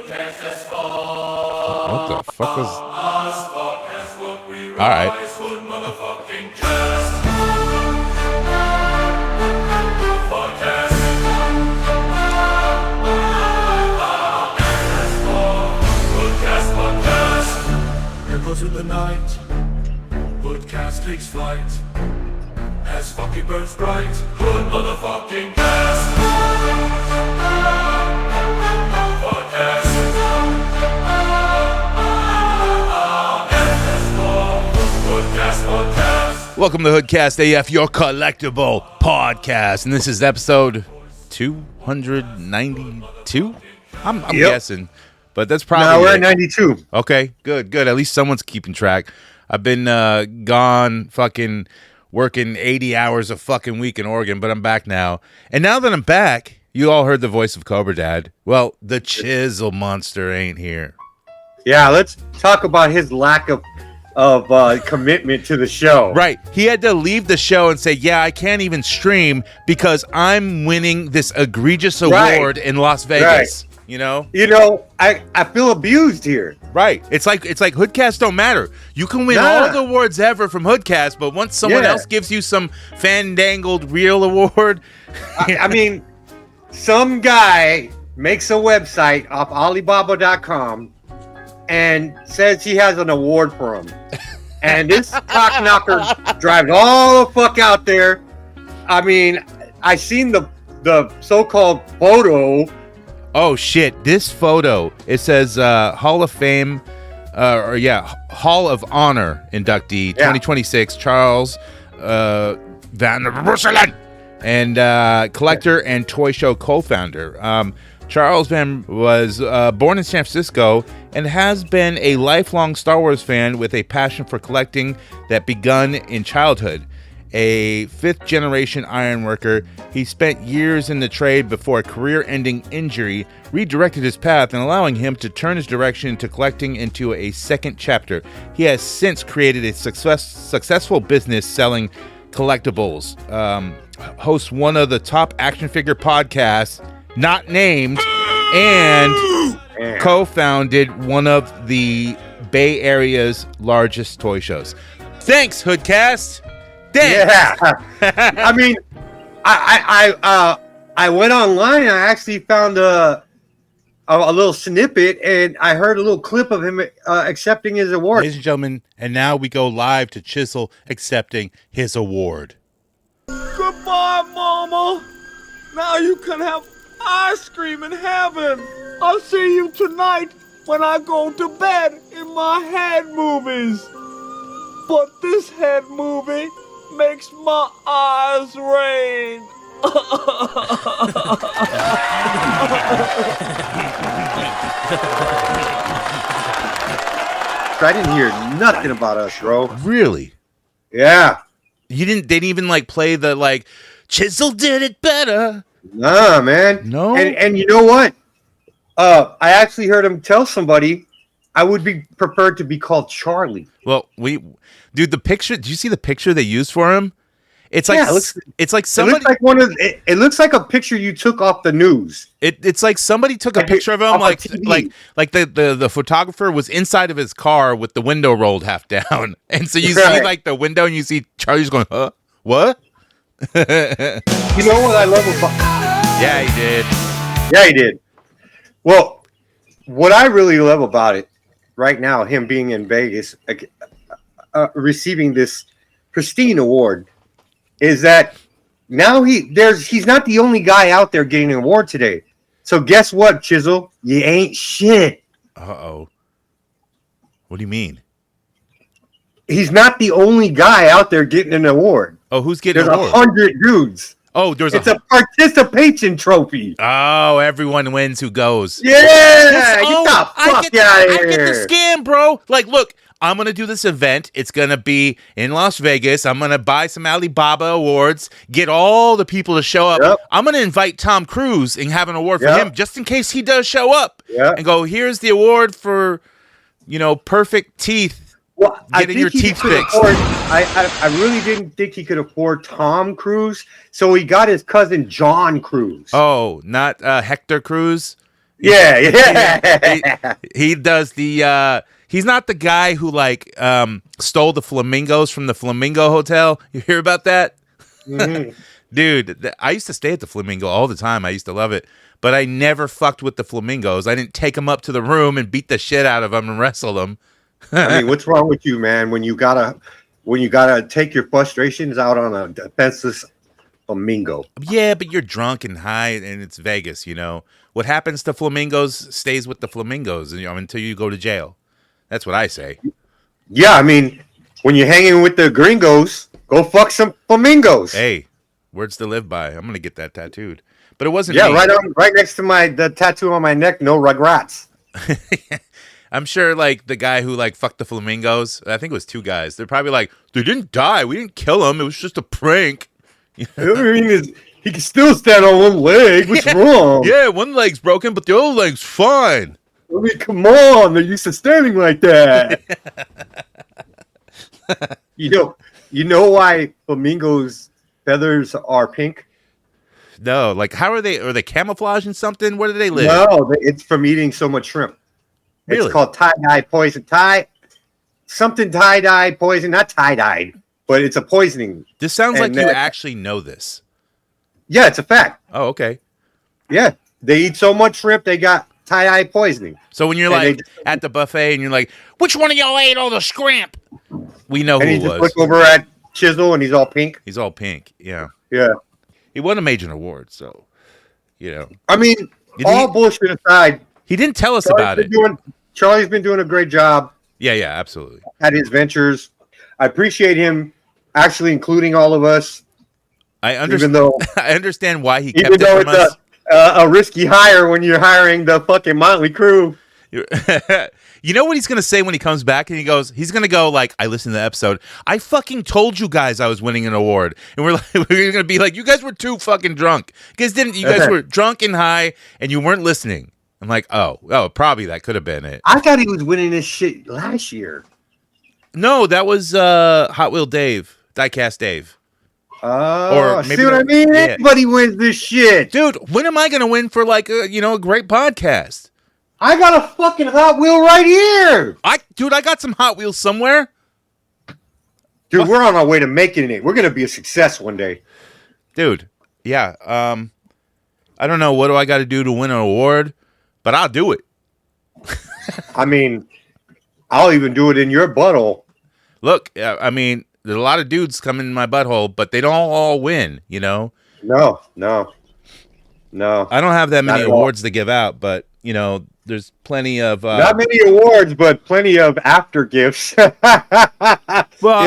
What the fuck was... All right. To the night, Hoodcast takes flight as fucking burns bright. Hood motherfucking cast. Podcast. Hoodcast podcast. Welcome to Hoodcast AF, your collectible podcast, and this is episode 292. I'm guessing. But that's probably... No, we're at 92. Okay, good. At least someone's keeping track. I've been gone fucking working 80 hours a fucking week in Oregon, but I'm back now. And now that I'm back, you all heard the voice of Cobra Dad. Well, the Chisel monster ain't here. Yeah, let's talk about his lack of commitment to the show. Right. He had to leave the show and say, yeah, I can't even stream because I'm winning this egregious award in Las Vegas. Right. You know, I feel abused here. Right. It's like Hoodcast don't matter. You can win all the awards ever from Hoodcast, but once someone else gives you some fandangled real award, I mean, some guy makes a website off Alibaba.com and says he has an award for him, and this cock knocker drives all the fuck out there. I mean, I seen the so-called photo. Oh shit! This photo, it says Hall of Fame, Hall of Honor inductee 2026 Charles Van Russelen, and collector and toy show co-founder. Charles Van was born in San Francisco and has been a lifelong Star Wars fan with a passion for collecting that begun in childhood. A fifth-generation ironworker, he spent years in the trade before a career-ending injury redirected his path and allowing him to turn his direction to collecting into a second chapter. He has since created a successful business selling collectibles, hosts one of the top action figure podcasts, not named, and co-founded one of the Bay Area's largest toy shows. Thanks, Hoodcast! Yeah, I mean, I went online and I actually found a little snippet and I heard a little clip of him accepting his award. Ladies and gentlemen, and now we go live to Chisel accepting his award. Goodbye, Mama. Now you can have ice cream in heaven. I'll see you tonight when I go to bed in my head movies. But this head movie makes my eyes rain. I didn't hear nothing about us, bro. Really? Yeah. They didn't even play the Chisel did it better. Nah, man. No. And you know what? I actually heard him tell somebody I would prefer to be called Charlie. Well, dude, the picture. Did you see the picture they used for him? It's like it's like somebody. It looks like a picture you took off the news. It's like somebody took a picture of him, like the photographer was inside of his car with the window rolled half down, and so you see the window and you see Charlie's going, huh? What? You know what I love about? Yeah, he did. Yeah, he did. Well, what I really love about it right now, him being in Vegas, receiving this pristine award, is that now he's not the only guy out there getting an award today. So guess what, Chisel? You ain't shit. Uh-oh. What do you mean? He's not the only guy out there getting an award. Oh, who's getting an award? There's 100 dudes. Oh, it's a participation trophy. Oh, everyone wins who goes. Yeah, get the fuck out of here. I get the scam, bro. Look, I'm going to do this event. It's going to be in Las Vegas. I'm going to buy some Alibaba awards, get all the people to show up. Yep. I'm going to invite Tom Cruise and have an award for him just in case he does show up. Yep. And go, here's the award for, perfect teeth. Well, getting your teeth fixed. I really didn't think he could afford Tom Cruise, so he got his cousin John Cruise. Oh, not Hector Cruise? Yeah. He does the. He's not the guy who like stole the flamingos from the Flamingo Hotel. You hear about that? Mhm. Dude, I used to stay at the Flamingo all the time. I used to love it. But I never fucked with the flamingos. I didn't take them up to the room and beat the shit out of them and wrestle them. I mean, what's wrong with you, man? When you gotta take your frustrations out on a defenseless flamingo. Yeah, but you're drunk and high, and it's Vegas. You know what happens to flamingos stays with the flamingos, until you go to jail. That's what I say. Yeah, I mean, when you're hanging with the gringos, go fuck some flamingos. Hey, words to live by. I'm gonna get that tattooed. But it wasn't. Yeah, me. right next to the tattoo on my neck. No regrets. I'm sure, like the guy who like fucked the flamingos. I think it was two guys. They're probably like, they didn't die. We didn't kill them. It was just a prank. I mean, he can still stand on one leg. What's wrong? Yeah, one leg's broken, but the other leg's fine. I mean, come on. They're used to standing like that. You know why flamingos' feathers are pink? No, like how are they? Are they camouflaging something? Where do they live? No, it's from eating so much shrimp. Really? It's called tie-dye poison. Tie-dye poison. Not tie-dyed, but it's a poisoning. This sounds like And you that- actually know this. Yeah, it's a fact. Oh, okay. Yeah, they eat so much shrimp, they got tie-dye poisoning. So when you're And they like at the buffet and you're like, which one of y'all ate all the scrimp? We know And who he it just was. look over at Chisel, and he's all pink. He's all pink. Yeah. Yeah. He won a major award, so I mean, all bullshit aside, he didn't tell us about it. Charlie's been doing a great job Yeah, absolutely. at his ventures. I appreciate him actually including all of us, I even though I understand why he even kept it though from it's us. a risky hire when you're hiring the fucking Motley Crew. You know what he's gonna say when he comes back, and he's gonna go like, I listened to the episode. I fucking told you guys I was winning an award, and we're gonna be like, you guys were too fucking drunk. You guys were drunk and high, and you weren't listening. I'm like, oh, probably that could have been it. I thought he was winning this shit last year. No, that was Hot Wheel Dave, Diecast Dave. Oh, maybe see what I mean? yeah. Anybody wins this shit. Dude, when am I gonna win for like a great podcast? I got a fucking Hot Wheel right here. I got some Hot Wheels somewhere. Dude, we're on our way to making it. We're going to be a success one day. Dude, yeah. I don't know. What do I got to do to win an award? But I'll do it. I mean, I'll even do it in your butthole. Look, I mean, there's a lot of dudes come in my butthole, but they don't all win, No. I don't have that many Not at all. awards to give out, but, there's plenty of... Not many awards, but plenty of after gifts. well,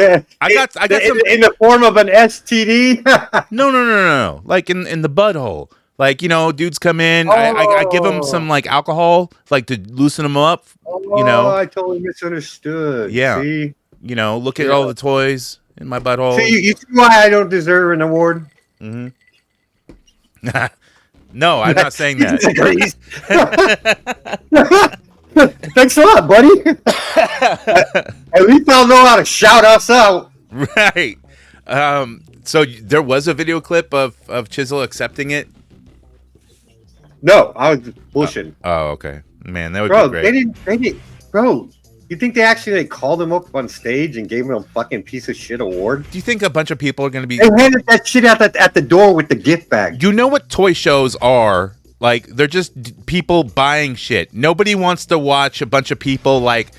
Yeah. I got some... in the form of an STD. No. Like in the butthole. Like, dudes come in. I give them some, like, alcohol, like, to loosen them up, I totally misunderstood. Yeah. See? Look at all the toys in my butthole. See, you see why I don't deserve an award? Mm-hmm. No, I'm not saying that. Thanks a lot, buddy. At least I'll know how to shout us out. Right. So there was a video clip of Chisel accepting it. No, I was bullshitting. Oh, okay. Man, that would Bro, be great. they didn't. Bro, you think they actually called him up on stage and gave him a fucking piece of shit award? Do you think a bunch of people are going to be... They handed that shit out at the door with the gift bag. You know what toy shows are? Like, they're just people buying shit. Nobody wants to watch a bunch of people, like,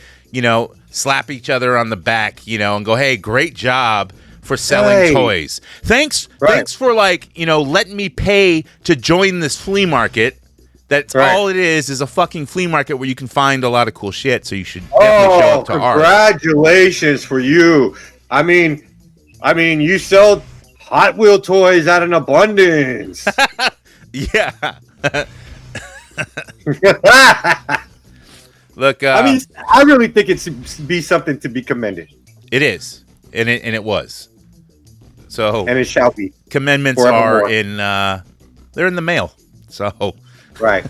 slap each other on the back, and go, hey, great job for selling toys. Thanks for, like, letting me pay to join this flea market. That's all it is a fucking flea market where you can find a lot of cool shit. So you should definitely show up to ours. Congratulations for you. I mean, you sell Hot Wheel toys out in abundance. Yeah. Look, I really think it's be something to be commended. It is, and it was. So, and it shall be. Commendments forevermore. are in. They're in the mail. So. Right.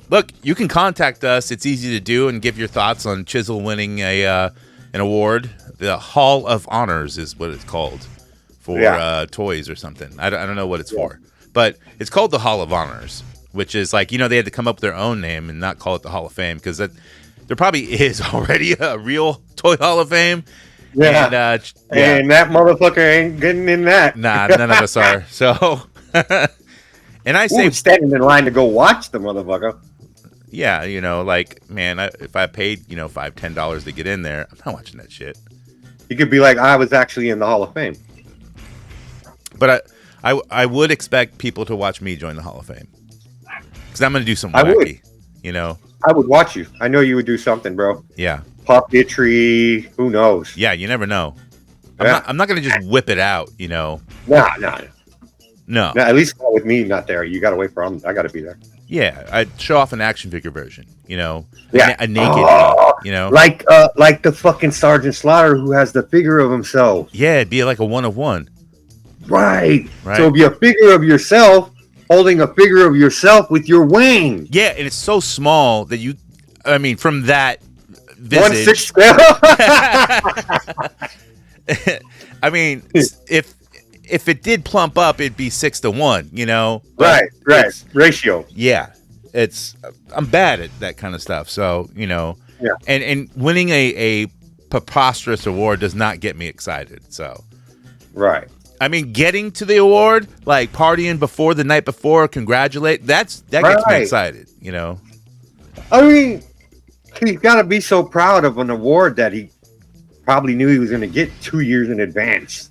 Look, you can contact us. It's easy to do and give your thoughts on Chisel winning an award. The Hall of Honors is what it's called for toys or something. I don't know what it's for, but it's called the Hall of Honors. which is like, they had to come up with their own name and not call it the Hall of Fame, because there probably is already a real toy Hall of Fame. Yeah. And that motherfucker ain't getting in that. Nah, none of us are. So, and I say, standing in line to go watch the motherfucker. Yeah, man, if I paid, $5-10 to get in there, I'm not watching that shit. You could be like, I was actually in the Hall of Fame. But I would expect people to watch me join the Hall of Fame, because I'm going to do some wacky, I would watch you. I know you would do something, bro. Yeah. Puppetry, who knows? Yeah, you never know. Yeah. I'm not going to just whip it out, No. No, at least not with me not there. You got to wait for him. I got to be there. Yeah, I'd show off an action figure version, Yeah. a naked me, Like the fucking Sergeant Slaughter who has the figure of himself. Yeah, it'd be like a 1-of-1. Right. So it'd be a figure of yourself holding a figure of yourself with your wing. Yeah, and it's so small that from that visage. 1/6 if it did plump up, it'd be 6-to-1, Right. Ratio. Yeah. I'm bad at that kind of stuff. So, Yeah. And winning a preposterous award does not get me excited. So, right. Getting to the award, like partying before the night before, congratulate, that gets me excited, He's got to be so proud of an award that he probably knew he was going to get 2 years in advance.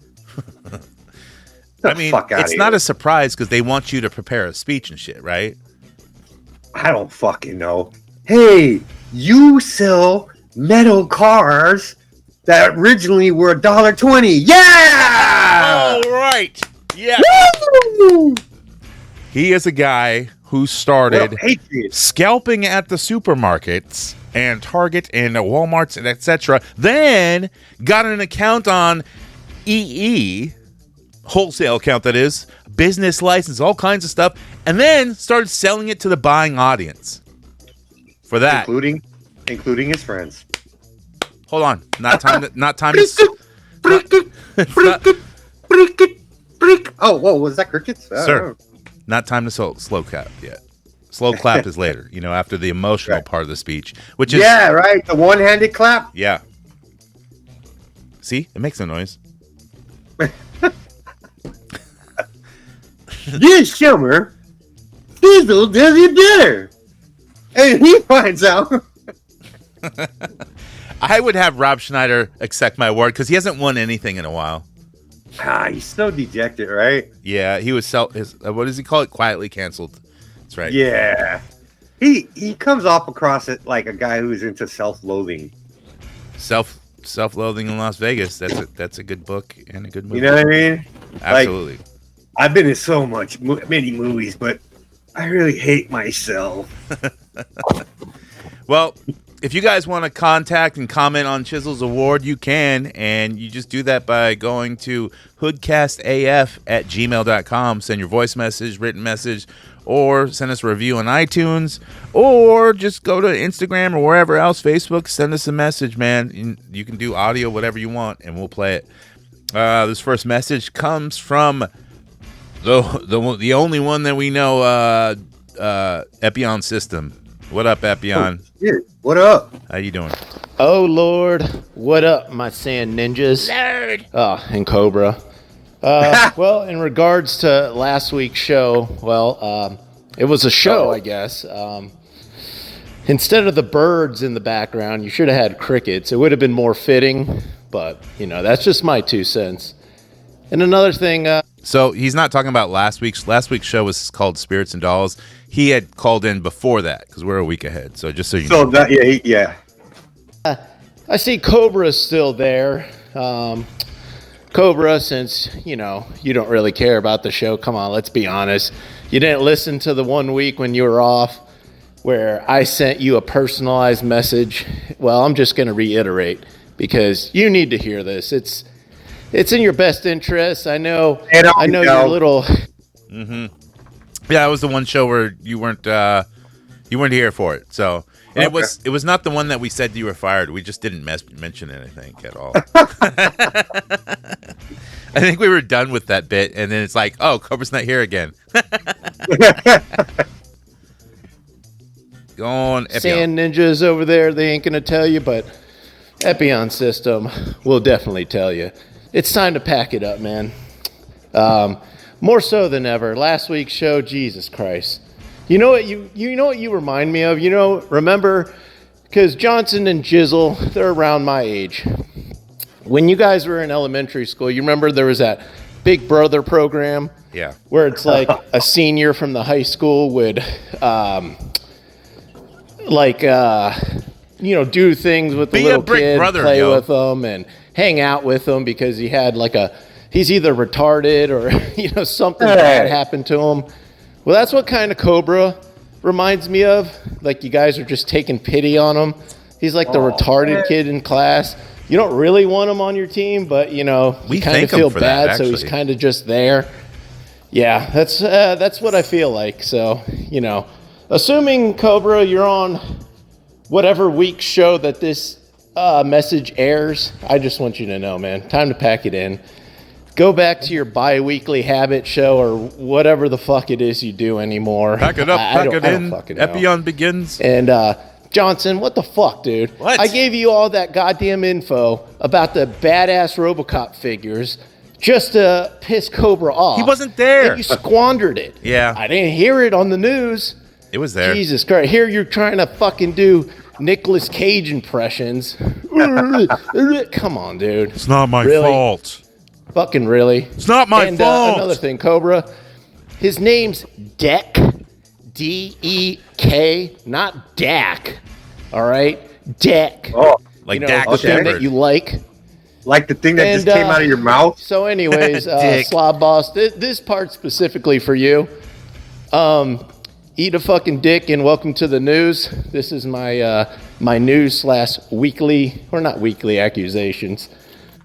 It's not a surprise because they want you to prepare a speech and shit, right? I don't fucking know. Hey, you sell metal cars that originally were $1.20. Yeah! All right. Yeah. Woo! He is a guy who started scalping at the supermarkets and Target and Walmarts and etc. Then got an account on EE, wholesale account that is, business license, all kinds of stuff, and then started selling it to the buying audience. For that, including his friends. Hold on, not time to. Oh, whoa, was that crickets? Sir, not time to slow clap yet. Slow clap is later, after the emotional part of the speech, which is right, the one-handed clap. Yeah. See, it makes a noise. This summer, Chisel does it better, and he finds out. I would have Rob Schneider accept my award because he hasn't won anything in a while. He's so dejected, right? Yeah, he was what does he call it? Quietly canceled. That's right. Yeah, he comes off across it like a guy who's into self-loathing. Self-loathing in Las Vegas. That's a good book and a good movie. You know what I mean? Absolutely. Like, I've been in so many movies, but I really hate myself. Well, if you guys want to contact and comment on Chisel's award, you can, and you just do that by going to hoodcastaf@gmail.com. Send your voice message, written message, or send us a review on iTunes, or just go to Instagram or wherever else, Facebook, send us a message, man. You can do audio, whatever you want, and we'll play it. This first message comes from the only one that we know, Epion System. What up, Epion? Dude, what up? How you doing? Oh, Lord. What up, my sand ninjas? Nerd! And Cobra. Well, in regards to last week's show, it was a show, I guess. Instead of the birds in the background, you should have had crickets. It would have been more fitting, but, that's just my 2 cents. And another thing... So he's not talking about last week's. Last week's show was called Spirits and Dolls. He had called in before that because we're a week ahead. So just so you know. Yeah. I see Cobra's still there. Cobra, since, you don't really care about the show. Come on, let's be honest. You didn't listen to the 1 week when you were off where I sent you a personalized message. Well, I'm just going to reiterate because you need to hear this. It's in your best interest. I know you're a little. Mm-hmm. Yeah, it was the one show where you weren't here for it. So, and okay. It was not the one that we said you were fired. We just didn't mention anything at all. I think we were done with that bit, and then it's like, oh, Cobra's not here again. Go on, Epion. Sand ninjas over there, they ain't going to tell you, but Epion system will definitely tell you. It's time to pack it up, man. More so than ever. Last week's show, Jesus Christ. You know what you remind me of? Remember, because Johnson and Chisel, they're around my age. When you guys were in elementary school, you remember there was that Big Brother program? Yeah. Where it's like a senior from the high school would, do things with the Be little a Big kid, Brother, play yo. with them, and hang out with them because he had he's either retarded or, something bad happened to him. Well, that's what kind of Cobra reminds me of. Like, you guys are just taking pity on him. He's like the retarded kid in class. You don't really want him on your team, but, We kind of thank him feel for bad, that, so he's actually. kind of just there. Yeah, that's what I feel like. So, assuming, Cobra, you're on whatever week's show that this message airs, I just want you to know, man, time to pack it in. Go back to your bi-weekly habit show or whatever the fuck it is you do anymore. Pack it up, I pack it in. don't fucking know. Epion begins. And Johnson, what the fuck, dude? What? I gave you all that goddamn info about the badass RoboCop figures just to piss Cobra off. He wasn't there. And you squandered it. Yeah. I didn't hear it on the news. It was there. Jesus Christ. Here you're trying to fucking do Nicolas Cage impressions. Come on, dude. It's not my Really? fault. Fucking really. It's not my fault. Another thing, Cobra. His name's Deck. D-E-K, not Dak. All right? Deck. Oh, Like the Dak thing Shepard. that you like. like the thing that And, just came out of your mouth? So anyways, Dick. Slob Boss, this part's specifically for you. Eat a fucking dick and welcome to the news. This is my my news / weekly, or not weekly, accusations.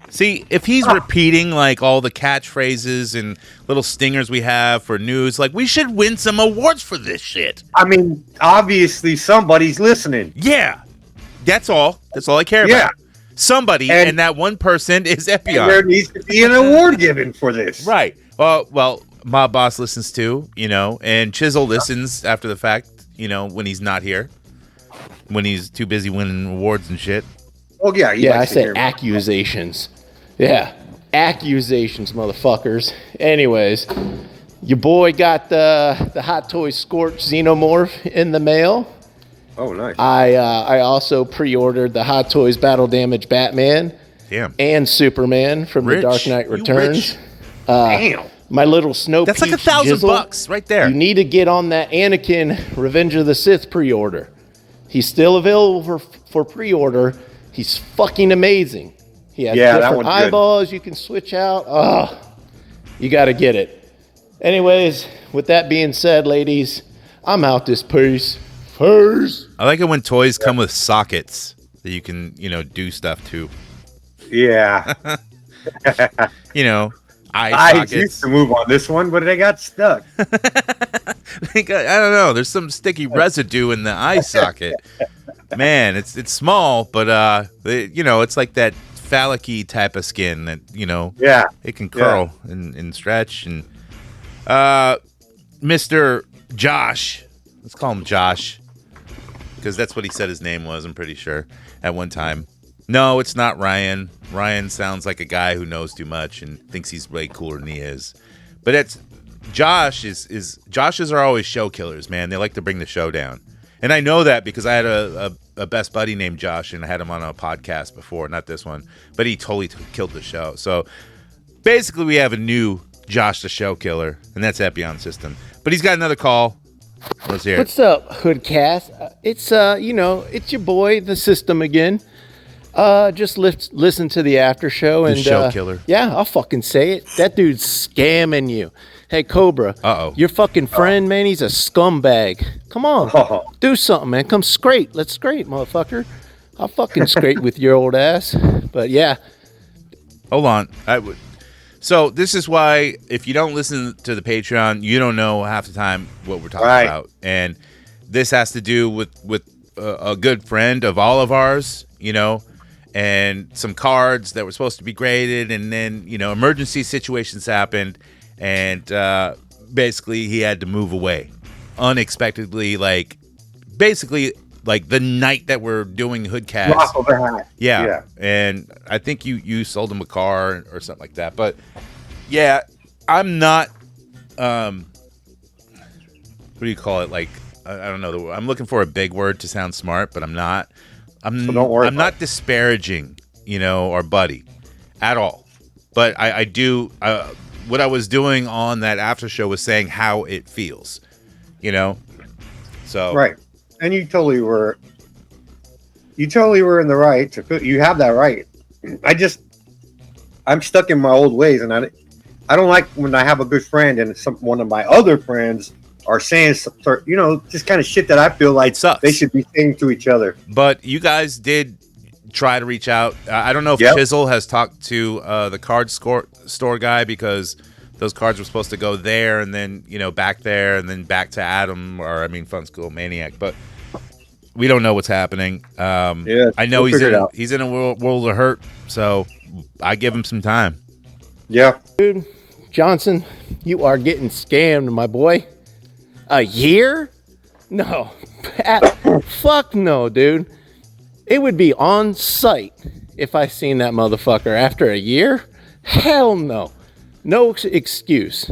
See, if he's repeating like all the catchphrases and little stingers we have for news, like we should win some awards for this shit. I mean, obviously somebody's listening. Yeah. That's all. That's all I care Yeah. about. Somebody, and that one person is And Epion. there needs to be an award given for this. Right. Well, Mob Boss listens too, and Chisel listens after the fact, when he's not here, when he's too busy winning awards and shit. Oh, yeah. he Yeah, I likes to said hear me. accusations. Yeah, accusations, motherfuckers. Anyways, your boy got the Hot Toys Scorch Xenomorph in the mail. Oh, nice. I also pre-ordered the Hot Toys Battle Damage Batman Damn. and Superman from Rich. The Dark Knight You Returns. rich. Damn. My little Snow That's like Peach $1,000 Jizzle. right there. You need to get on that Anakin Revenge of the Sith pre-order. He's still available for pre-order. He's fucking amazing. He has Yeah, that different one's good. eyeballs you can switch out. Oh, you got to get it. Anyways, with that being said, ladies, I'm out this piece. Peace. I like it when toys come with sockets that you can, do stuff to. Yeah. Eye I used sockets. to move on this one, but I got stuck. I don't know. There's some sticky residue in the eye socket. Man, it's small, but it's like that phallic-y type of skin that Yeah. it can curl and stretch. And Mr. Josh, let's call him Josh, because that's what he said his name was. I'm pretty sure at one time. No, it's not Ryan. Ryan sounds like a guy who knows too much and thinks he's way cooler than he is. But it's Josh Joshes are always show killers, man. They like to bring the show down. And I know that because I had a best buddy named Josh, and I had him on a podcast before, not this one. But he totally killed the show. So basically we have a new Josh the show killer, and that's Epion System. But he's got another call. Let's hear it. What's up, Hoodcast? It's it's your boy, the System again. Just listen to the after show and show killer. Yeah, I'll fucking say it. That dude's scamming you. Hey, Cobra. Uh-oh. Your fucking friend, man, he's a scumbag. Come on. Oh. Do something, man. Come scrape. Let's scrape, motherfucker. I'll fucking scrape with your old ass. But yeah. Hold on. I would. So this is why if you don't listen to the Patreon, you don't know half the time what we're talking about. And this has to do with a good friend of all of ours, and some cards that were supposed to be graded, and then emergency situations happened, and basically he had to move away unexpectedly, like basically like the night that we're doing Hoodcast. Drop of a hat. Yeah. And I think you sold him a car or something like that. But yeah, I'm not what do you call it? Like I don't know. I'm looking for a big word to sound smart, but I'm not. So don't worry. I'm not disparaging, our buddy at all. But I do what I was doing on that after show was saying how it feels. So Right. And you totally were in the right to feel, you have that right. I'm stuck in my old ways, and I don't like when I have a good friend and one of my other friends are saying just kind of shit that I feel like it sucks. They should be saying to each other. But you guys did try to reach out. I don't know if Chisel has talked to the card store guy, because those cards were supposed to go there and then back there and then back to Adam, Fun School Maniac. But we don't know what's happening. I know he's in a world of hurt, so I give him some time. Yeah, dude, Johnson, you are getting scammed, my boy. A year? No, fuck no, dude. It would be on site if I seen that motherfucker after a year. Hell no, no excuse.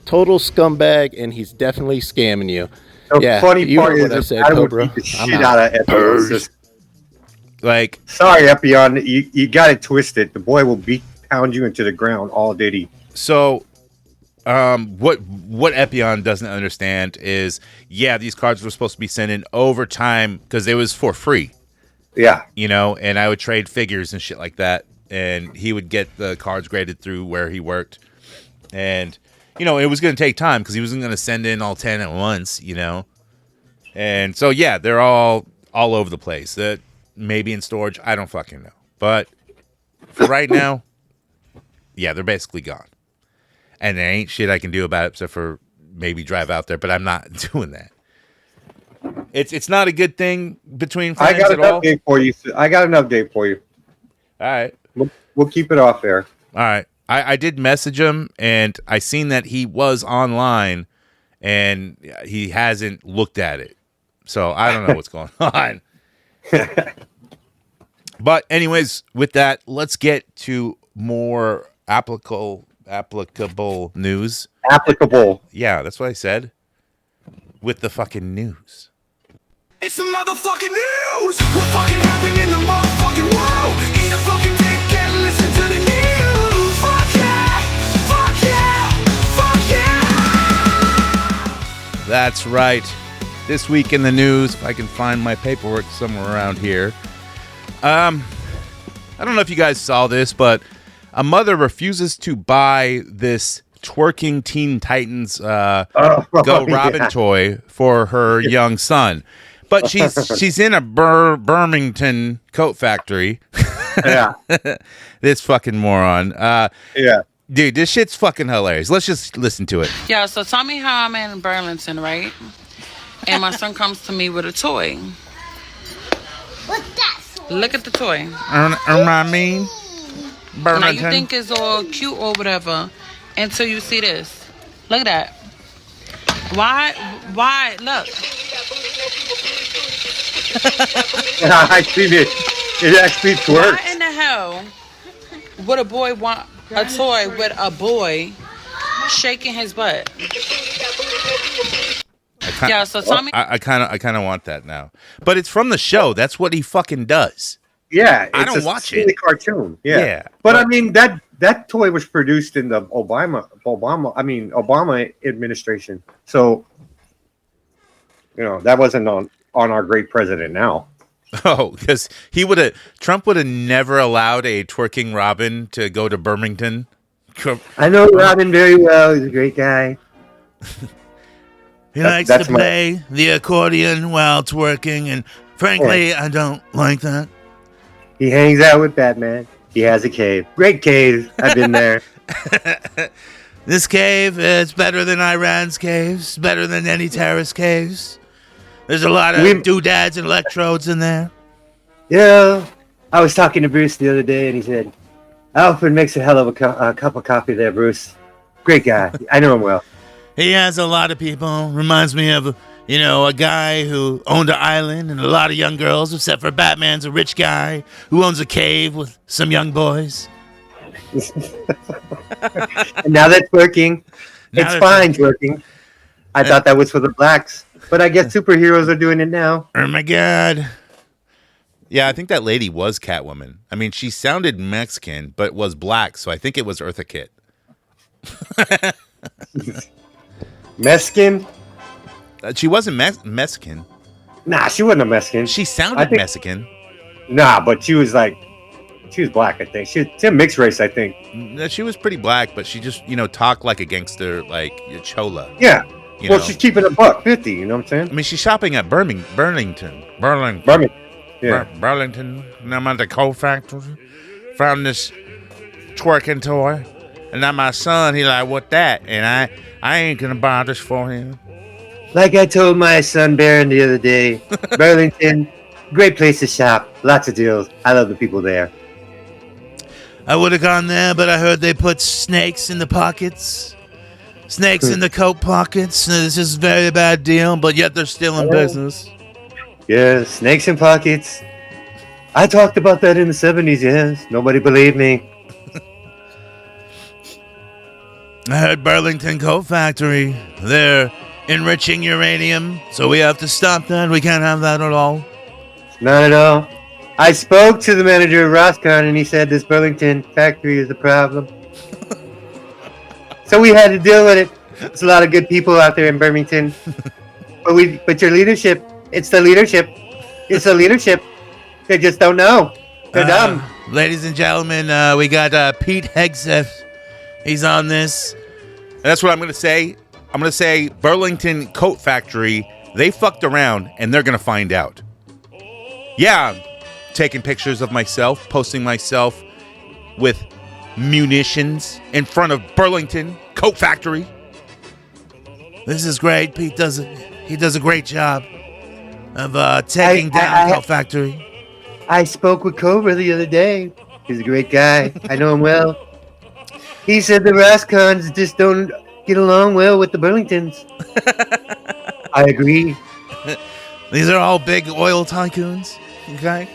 Total scumbag, and he's definitely scamming you. The funny part is, I said, I would Cobra. beat the shit out of Epion. Like, sorry, Epion, you got it twisted. The boy will pound you into the ground all day. So, what Epion doesn't understand is, these cards were supposed to be sent in over time because it was for free. Yeah, and I would trade figures and shit like that, and he would get the cards graded through where he worked, and. It was going to take time because he wasn't going to send in all 10 at once, And so, they're all over the place. That maybe in storage, I don't fucking know. But for right now, they're basically gone. And there ain't shit I can do about it except for maybe drive out there, but I'm not doing that. It's not a good thing between friends I got an at all. update for you. I got an update for you. All right. We'll keep it off there. All right. I did message him, and I seen that he was online, and he hasn't looked at it. So I don't know what's going on. But anyways, with that, let's get to more applicable news. Applicable. Yeah, that's what I said. With the fucking news. It's the motherfucking news. What fucking happened in the motherfucking world? Eat a fucking dick and listen to the news. Fuck yeah! Fuck yeah! Fuck yeah! That's right. This week in the news, if I can find my paperwork somewhere around here. I don't know if you guys saw this, but a mother refuses to buy this twerking Teen Titans Go Robin toy for her young son. But she's in a Birmingham coat factory. Yeah. This fucking moron. Yeah. Dude, this shit's fucking hilarious. Let's just listen to it. Yeah, so tell me how I'm in Burlington, right? And my son comes to me with a toy. What's that? Look at the toy. I mean, Burlington. Now you think it's all cute or whatever until you see this. Look at that. Why? Look. I seen it. It actually twerks. Why in the hell would a boy want a toy with a boy shaking his butt? So tell me. I kind of want that now. But it's from the show. That's what he fucking does. Yeah, I don't watch it. It's a cartoon. Yeah. But I mean that toy was produced in the Obama administration. So that wasn't on our great president now. Oh, because Trump would have never allowed a twerking Robin to go to Birmingham. I know Robin very well. He's a great guy. He likes to play the accordion while twerking, and frankly, I don't like that. He hangs out with Batman. He has a cave. Great cave. I've been there. This cave is better than Iran's caves, better than any terrorist caves. There's a lot of doodads and electrodes in there. Yeah. I was talking to Bruce the other day, and he said, Alfred makes a hell of a cup of coffee there, Bruce. Great guy. I know him well. He has a lot of people. Reminds me of You know, a guy who owned an island and a lot of young girls, except for Batman's a rich guy who owns a cave with some young boys. And now that's working. It's fine working. I thought that was for the blacks, but I guess superheroes are doing it now. Oh my God. Yeah, I think that lady was Catwoman. I mean, she sounded Mexican, but was black, so I think it was Eartha Kitt. Mexican? She wasn't Mexican. Nah, she wasn't a Mexican. She sounded Mexican. Nah, but she was black, I think. She's a mixed race, I think. No, she was pretty black, but she just, talked like a gangster, like a chola. Yeah. Well, she's keeping $1.50, you know what I'm saying? I mean, she's shopping at Burlington. Yeah. Burlington. And I'm at the coal factory. Found this twerking toy. And now my son, he like, what that? And I ain't gonna buy this for him. Like I told my son Baron the other day, Burlington, great place to shop. Lots of deals. I love the people there. I would have gone there, but I heard they put snakes in the pockets. Snakes in the coat pockets. This is a very bad deal, but yet they're still in business. Yeah, snakes in pockets. I talked about that in the 70s, yes. Nobody believed me. I heard Burlington Coat Factory. They're enriching uranium, so we have to stop that. We can't have that at all. Not at all. I spoke to the manager of Roscon, and he said this Burlington factory is the problem. So we had to deal with it. There's a lot of good people out there in Birmingham. But your leadership, it's the leadership. It's the leadership. They just don't know. They're dumb. Ladies and gentlemen, we got Pete Hegseth. He's on this. That's what I'm going to say. I'm going to say Burlington Coat Factory, they fucked around, and they're going to find out. Yeah, I'm taking pictures of myself, posting myself with munitions in front of Burlington Coat Factory. This is great. Pete does a great job of taking down Coat Factory. I spoke with Cobra the other day. He's a great guy. I know him well. He said the Roscons just don't get along well with the Burlingtons. I agree. These are all big oil tycoons. Okay.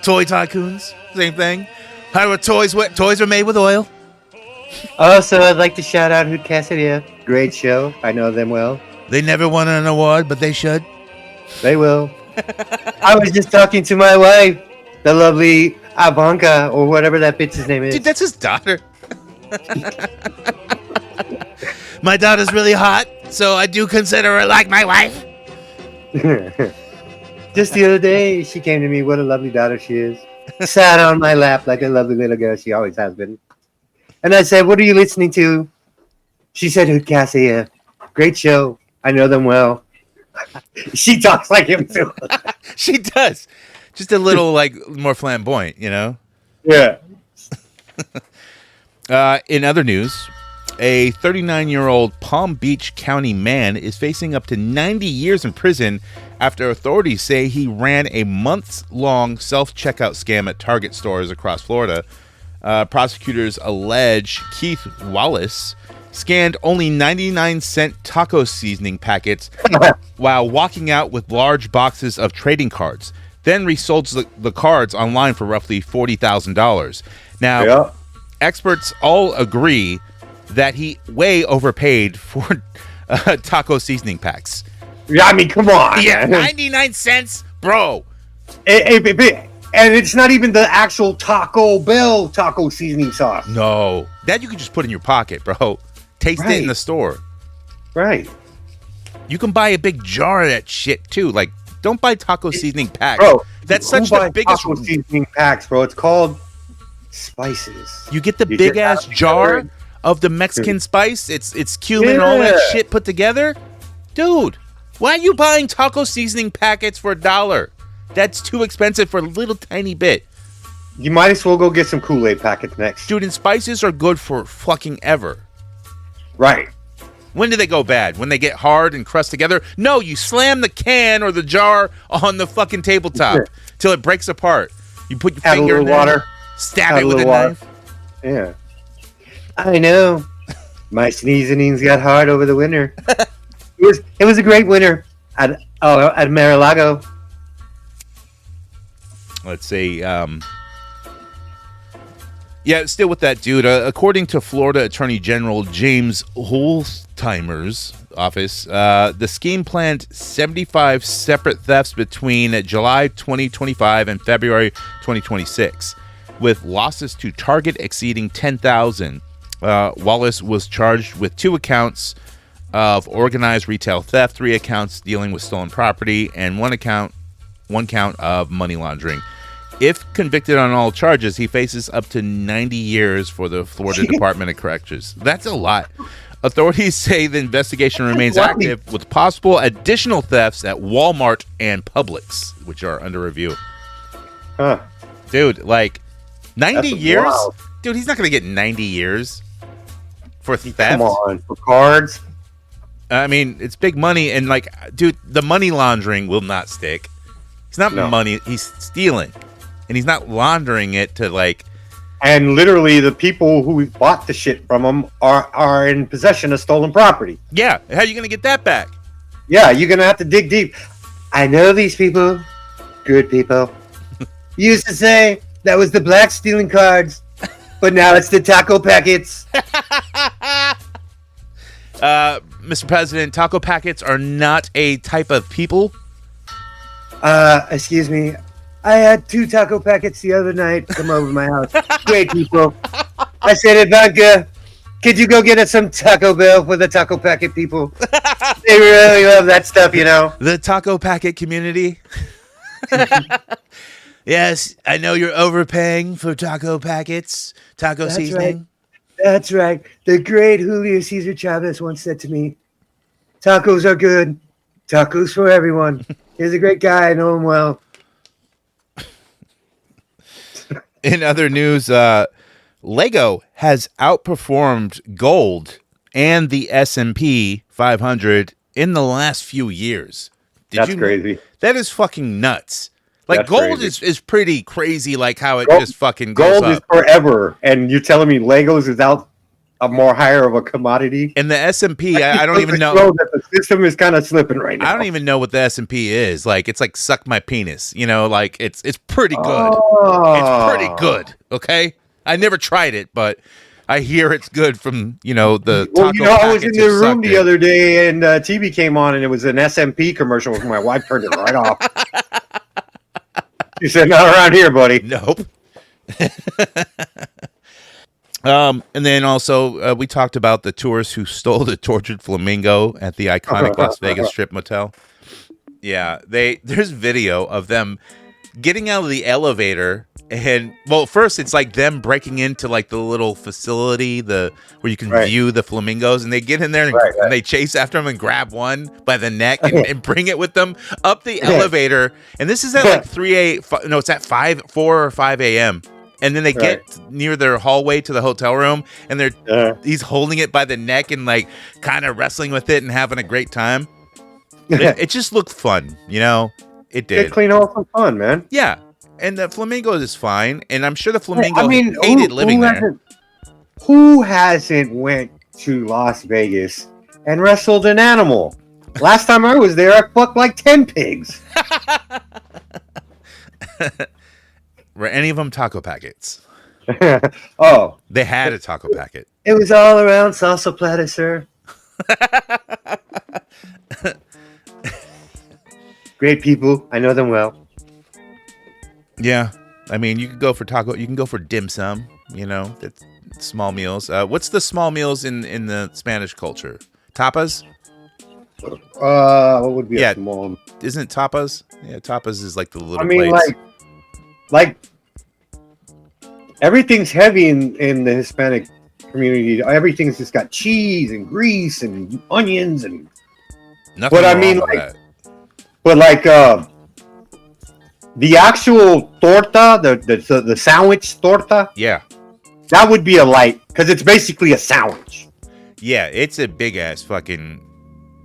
Toy tycoons. Same thing. How are toys are made with oil. Also, I'd like to shout out Hoodcast AF. Great show. I know them well. They never won an award, but they should. They will. I was just talking to my wife, the lovely Ivanka, or whatever that bitch's name is. Dude, that's his daughter. My daughter's really hot, so I do consider her like my wife. Just the other day, she came to me. What a lovely daughter she is. Sat on my lap like a lovely little girl she always has been. And I said, what are you listening to? She said, Hoodcast AF. Great show. I know them well. She talks like him, too. She does. Just a little, more flamboyant, Yeah. In other news, a 39-year-old Palm Beach County man is facing up to 90 years in prison after authorities say he ran a months-long self-checkout scam at Target stores across Florida. Prosecutors allege Keith Wallace scanned only 99-cent taco seasoning packets while walking out with large boxes of trading cards, then resold the cards online for roughly $40,000. Now, experts all agree that he way overpaid for taco seasoning packs. Yeah, I mean, come on. Yeah, 99 cents, bro. And it's not even the actual Taco Bell taco seasoning sauce. No. That you can just put in your pocket, bro. Taste it in the store. Right. You can buy a big jar of that shit, too. Don't buy taco seasoning packs. Bro, that's such the biggest... taco seasoning packs, bro. It's called spices. You get the big-ass jar of the Mexican spice. It's cumin and all that shit put together. Dude, why are you buying taco seasoning packets for $1? That's too expensive for a little tiny bit. You might as well go get some Kool-Aid packets next. Dude, and spices are good for fucking ever. Right. When do they go bad? When they get hard and crust together? No, you slam the can or the jar on the fucking tabletop till it breaks apart. You put your finger in there, water, stab it with a knife. Yeah. I know. My sneezing's got hard over the winter. It was a great winter at Mar-a-Lago. Let's see. Yeah, still with that dude. According to Florida Attorney General James Holzheimer's office, the scheme planned 75 separate thefts between July 2025 and February 2026, with losses to Target exceeding $10,000. Wallace was charged with 2 accounts of organized retail theft, 3 accounts dealing with stolen property, and one count of money laundering. If convicted on all charges, he faces up to 90 years for the Florida Department of Corrections. That's a lot. Authorities say the investigation remains active with possible additional thefts at Walmart and Publix, which are under review. Huh. Dude, like 90 years? Wild. Dude, he's not going to get 90 years for theft. Come on, for cards. I mean, it's big money, and like, dude, the money laundering will not stick. It's not money, he's stealing. And he's not laundering it to like. And literally, the people who bought the shit from him are in possession of stolen property. Yeah, how are you gonna get that back? Yeah, you're gonna have to dig deep. I know these people, good people. Used to say that was the black stealing cards, but now it's the taco packets. Mr. President, taco packets are not a type of people. Excuse me. I had 2 taco packets the other night come over to my house. Great people. I said, Ivanka, could you go get us some Taco Bell for the taco packet people? They really love that stuff, you know. The taco packet community. Yes, I know you're overpaying for taco packets, taco seasoning. Right. That's right. The great Julio Cesar Chavez once said to me, tacos are good. Tacos for everyone. He's a great guy. I know him well. In other news, Lego has outperformed gold and the S&P 500 in the last few years. That's crazy. That is fucking nuts. Like, That's gold crazy. is pretty crazy, like how it just fucking goes gold up. is forever, and you're telling me Legos is out a more higher of a commodity? And the S&P, I don't even know. That the system is kind of slipping right now. I don't even know what the S&P is. Like, it's like suck my penis. You know, like it's pretty good. Oh. It's pretty good. Okay, I never tried it, but I hear it's good from the. Well, taco I was in packets the who room sucked the it. other day, and TV came on, and it was an SMP commercial. My wife turned it right off. She said, "Not around here, buddy." Nope. And then also we talked about the tourists who stole the tortured flamingo at the iconic Las Vegas Strip motel. Yeah, there's video of them getting out of the elevator, and well, first it's like them breaking into like the little facility where you can view the flamingos, and they get in there and they chase after them and grab one by the neck and bring it with them up the elevator. And this is at like 4 or 5 a.m. And then they get near their hallway to the hotel room, and he's holding it by the neck and like kind of wrestling with it and having a great time. It just looked fun, It did. Get clean off some fun, man. Yeah, and the flamingo is fine, and I'm sure the flamingo hated living there. Who hasn't went to Las Vegas and wrestled an animal? Last time I was there, I fucked like 10 pigs. Were any of them taco packets? Oh. They had a taco packet. It was all around salsa platter, sir. Great people. I know them well. Yeah. I mean, you can go for dim sum, it's small meals. What's the small meals in the Spanish culture? Tapas? What would be a small? Isn't it tapas? Yeah, tapas is like the little plates. Like everything's heavy in the Hispanic community. Everything's just got cheese and grease and onions and. Nothing but I wrong mean, with like, that. but like the actual torta, the sandwich torta. Yeah, that would be a light because it's basically a sandwich. Yeah, it's a big ass fucking.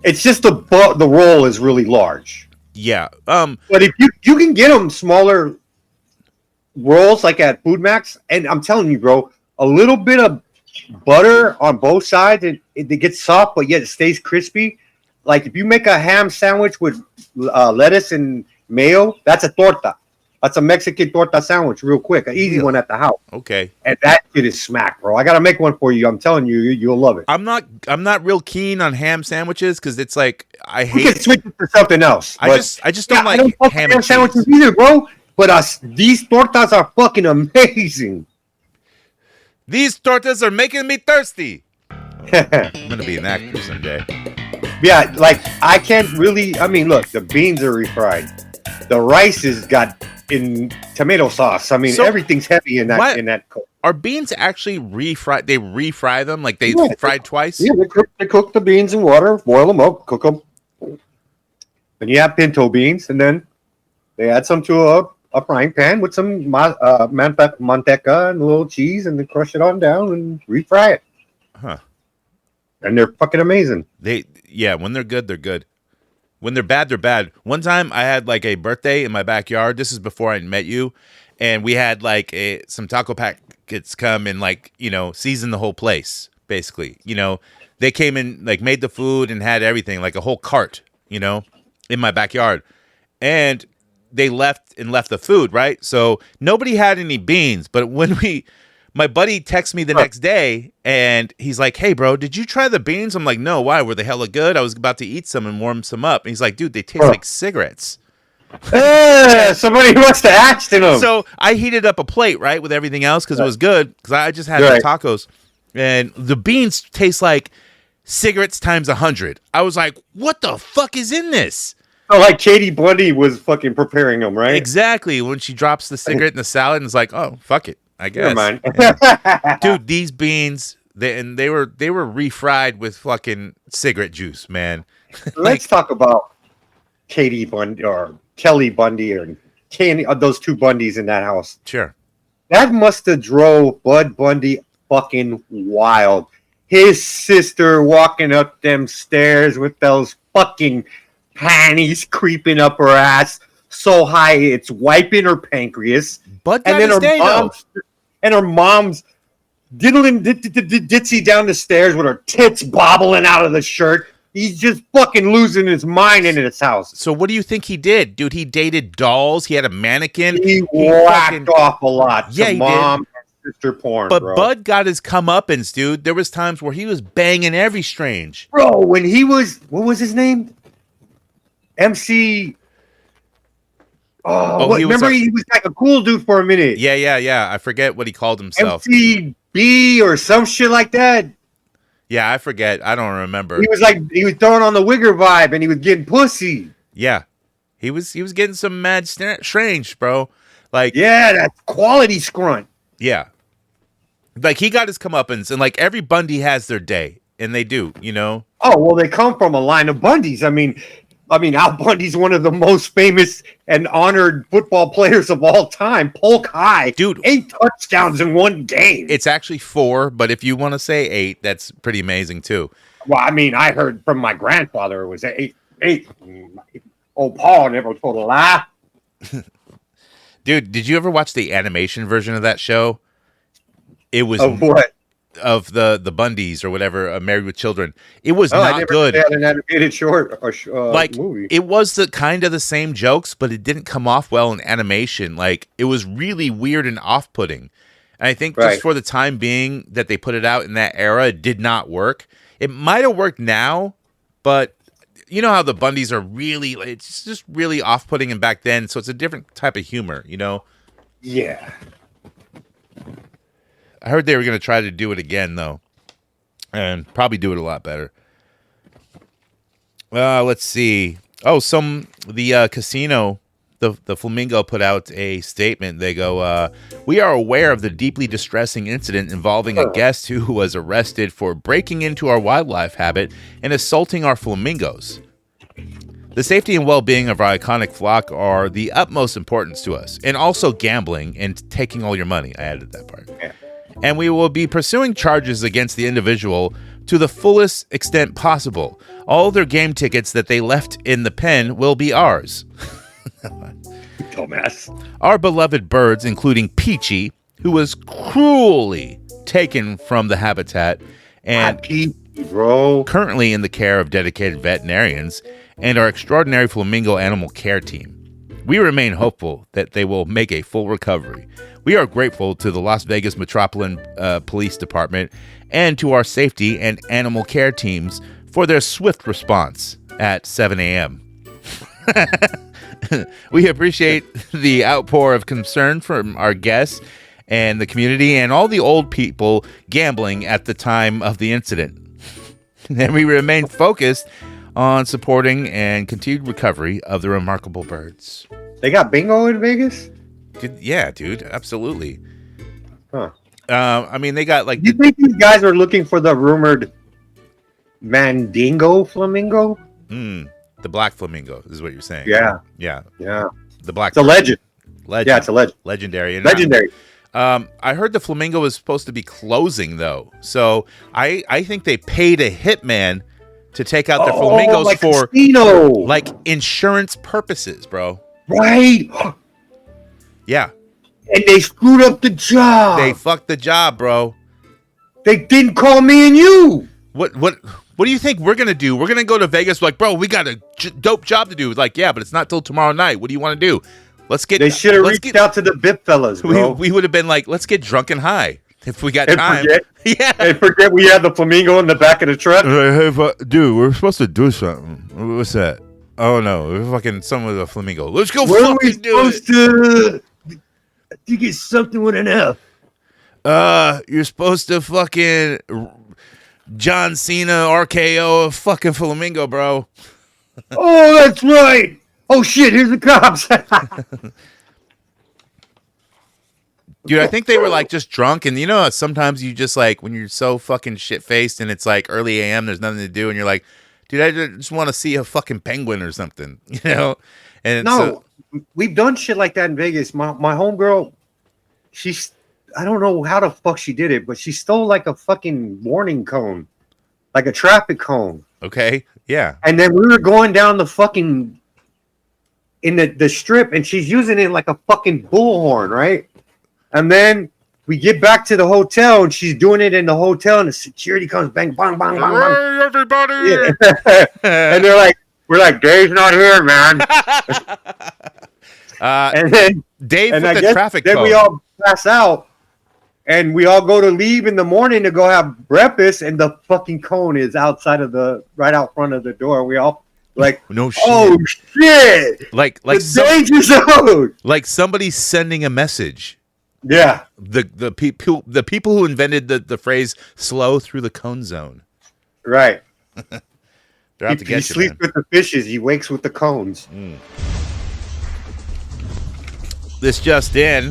It's just the roll is really large. Yeah. But if you can get them smaller rolls like at Food Max, and I'm telling you, bro, a little bit of butter on both sides, it gets soft, but yet it stays crispy. like if you make a ham sandwich with lettuce and mayo, that's a torta. That's a Mexican torta sandwich, real quick, an easy one at the house. Okay. And that shit is smack, bro. I gotta make one for you. I'm telling you, you'll love it. I'm not real keen on ham sandwiches because it's like I We hate. can switch it to something else. I just don't like I don't fuck ham ham and sandwiches cheese. either, bro. But these tortas are fucking amazing. These tortas are making me thirsty. I'm gonna be an actor someday. Yeah, like I can't really. I mean, look, the beans are refried. The rice is got in tomato sauce. I mean, So, everything's heavy in that. what- In that. Are beans actually refried? They refry them like they Yeah. fried twice. Yeah, they cook the beans in water, boil them up, cook them. And you have pinto beans, and then they add some to a frying pan with some manteca and a little cheese, and then crush it on down and refry it. Huh. And they're fucking amazing. When they're good, they're good. When they're bad, they're bad. One time I had like a birthday in my backyard. This is before I met you. And we had like some taco packets come and like, season the whole place, basically. They came in, like made the food and had everything, like a whole cart, in my backyard. And they left the food, right? So nobody had any beans. But when my buddy texts me the next day and he's like, "Hey, bro, did you try the beans?" I'm like, "No, why? Were they hella good? I was about to eat some and warm some up." And he's like, "Dude, they taste like cigarettes." Somebody must have asked him. So I heated up a plate, right, with everything else because it was good because I just had Right. the tacos. And the beans taste like cigarettes times 100. I was like, what the fuck is in this? Oh, like Katie Bundy was fucking preparing them, right? Exactly. When she drops the cigarette in the salad and is like, oh, fuck it, I guess. Never mind. Dude, these beans, they were refried with fucking cigarette juice, man. Let's talk about Katie Bundy or Kelly Bundy or those two Bundys in that house. Sure. That must have drove Bud Bundy fucking wild. His sister walking up them stairs with those fucking panties creeping up her ass so high it's wiping her pancreas. Bud got his day, though. Her mom's diddling ditzy down the stairs with her tits bobbling out of the shirt. He's just fucking losing his mind in his house. So what do you think he did? Dude, he dated dolls. He had a mannequin. He whacked off a lot. Yeah, to he mom and sister porn, But bro. Bud got his comeuppance, dude. There was times where he was banging every strange. Bro, when he was, what was his name? MC. He was remember he was like a cool dude for a minute. Yeah. I forget what he called himself. MCB or some shit like that. Yeah, I forget. I don't remember. He was throwing on the Wigger vibe and he was getting pussy. Yeah. He was getting some mad strange, bro. Like, Yeah, that's quality scrunt. yeah. Like, he got his comeuppance, and like every Bundy has their day, and they do, Oh, well, they come from a line of Bundys. I mean, Al Bundy's one of the most famous and honored football players of all time. Polk High. Dude. 8 touchdowns in one game. It's actually 4, but if you want to say 8, that's pretty amazing too. Well, I mean, I heard from my grandfather it was 8. Old Paul never told a lie. Dude, did you ever watch the animation version of that show? It was Of what? of the Bundys or whatever, Married with Children. It was I not never good. had an animated short or Like, movie. it was the kind of the same jokes, but it didn't come off well in animation. Like, it was really weird and off-putting. And I think Right. just for the time being that they put it out in that era, it did not work. It might have worked now, but you know how the Bundys are really, it's just really off-putting and back then, so it's a different type of humor, Yeah. I heard they were going to try to do it again, though, and probably do it a lot better. Let's see. Oh, the casino, the Flamingo put out a statement. They go, we are aware of the deeply distressing incident involving a guest who was arrested for breaking into our wildlife habitat and assaulting our flamingos. The safety and well-being of our iconic flock are the utmost importance to us, and also gambling and taking all your money. I added that part. Yeah. And we will be pursuing charges against the individual to the fullest extent possible. All their game tickets that they left in the pen will be ours. Dumbass. Our beloved birds, including Peachy, who was cruelly taken from the habitat, and bro. currently in the care of dedicated veterinarians and our extraordinary flamingo animal care team. We remain hopeful that they will make a full recovery. We are grateful to the Las Vegas Metropolitan Police Department and to our safety and animal care teams for their swift response at 7 a.m. We appreciate the outpour of concern from our guests and the community and all the old people gambling at the time of the incident. And we remain focused on supporting and continued recovery of the remarkable birds. They got bingo in Vegas? Yeah, dude, absolutely. Huh. I mean, they got like... You think these guys are looking for the rumored Mandingo flamingo? The black flamingo is what you're saying. Yeah. Yeah. Yeah. The black... It's a legend. Legend. Yeah, it's a legend. Legendary. And Legendary. I heard the flamingo was supposed to be closing, though. So I think they paid a hitman to take out their flamingos like for casino. like insurance purposes, bro. Right. Yeah. And they screwed up the job. They fucked the job, bro. They didn't call me and you. What do you think we're gonna do? We're gonna go to Vegas like, bro, we got a dope job to do. Like, yeah, but it's not till tomorrow night. What do you want to do? Let's get. They should have reached out to the BIP fellas, bro. We would have been like, let's get drunk and high if we got And time. Yeah. And forget we had the flamingo in the back of the truck. Hey, dude, we're supposed to do something. What's that? Oh no, we're fucking someone with a flamingo. Let's go What are we fucking do it. supposed to? I think it's something with an F. You're supposed to fucking John Cena RKO a fucking flamingo, bro. Oh, that's right. Oh shit, here's the cops. Dude, I think they were like just drunk, and you know, sometimes you just like when you're so fucking shit faced and it's like early AM, there's nothing to do, and you're like, dude, I just want to see a fucking penguin or something, you know? And No, we've done shit like that in Vegas. My homegirl, I don't know how the fuck she did it, but she stole like a fucking warning cone, like a traffic cone. okay, yeah. And then we were going down the fucking in the strip, and she's using it like a fucking bullhorn, right? And then we get back to the hotel, and she's doing it in the hotel, and the security comes, bang, bang, bang, bang, bang. Hey, everybody! Yeah. And we're like, Dave's not here, man. And then Dave and with I the guess traffic then cone. we all pass out, and we all go to leave in the morning to go have breakfast, and the fucking cone is outside of right out front of the door. We all like, No shit. oh shit, like the danger zone. like somebody's sending a message. Yeah, The people who invented the phrase "slow through the cone zone." right. They're out to He get you, sleeps man. with the fishes. He wakes with the cones. This just in,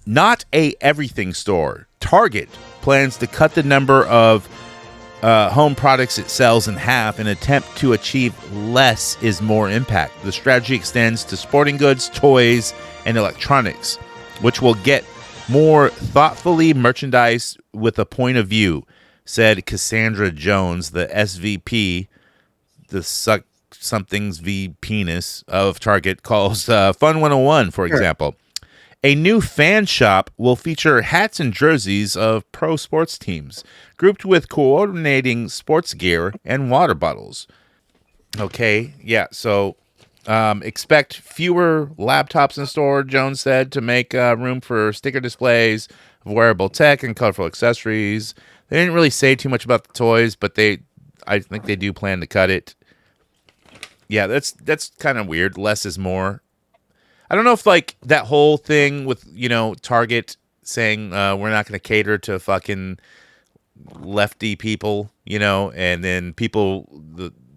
not a everything store. Target plans to cut the number of home products it sells in half in an attempt to achieve less is more impact. The strategy extends to sporting goods, toys, and electronics, which will get more thoughtfully merchandised with a point of view, said Cassandra Jones, the SVP, the suck something's v penis of Target, calls Fun 101, for example. A new fan shop will feature hats and jerseys of pro sports teams, grouped with coordinating sports gear and water bottles. Okay, yeah, so expect fewer laptops in store, Jones said, to make room for sticker displays of wearable tech and colorful accessories. They didn't really say too much about the toys, but I think they do plan to cut it. Yeah, that's kind of weird. Less is more. I don't know if like that whole thing with, you know, Target saying we're not going to cater to fucking lefty people, you know, and then people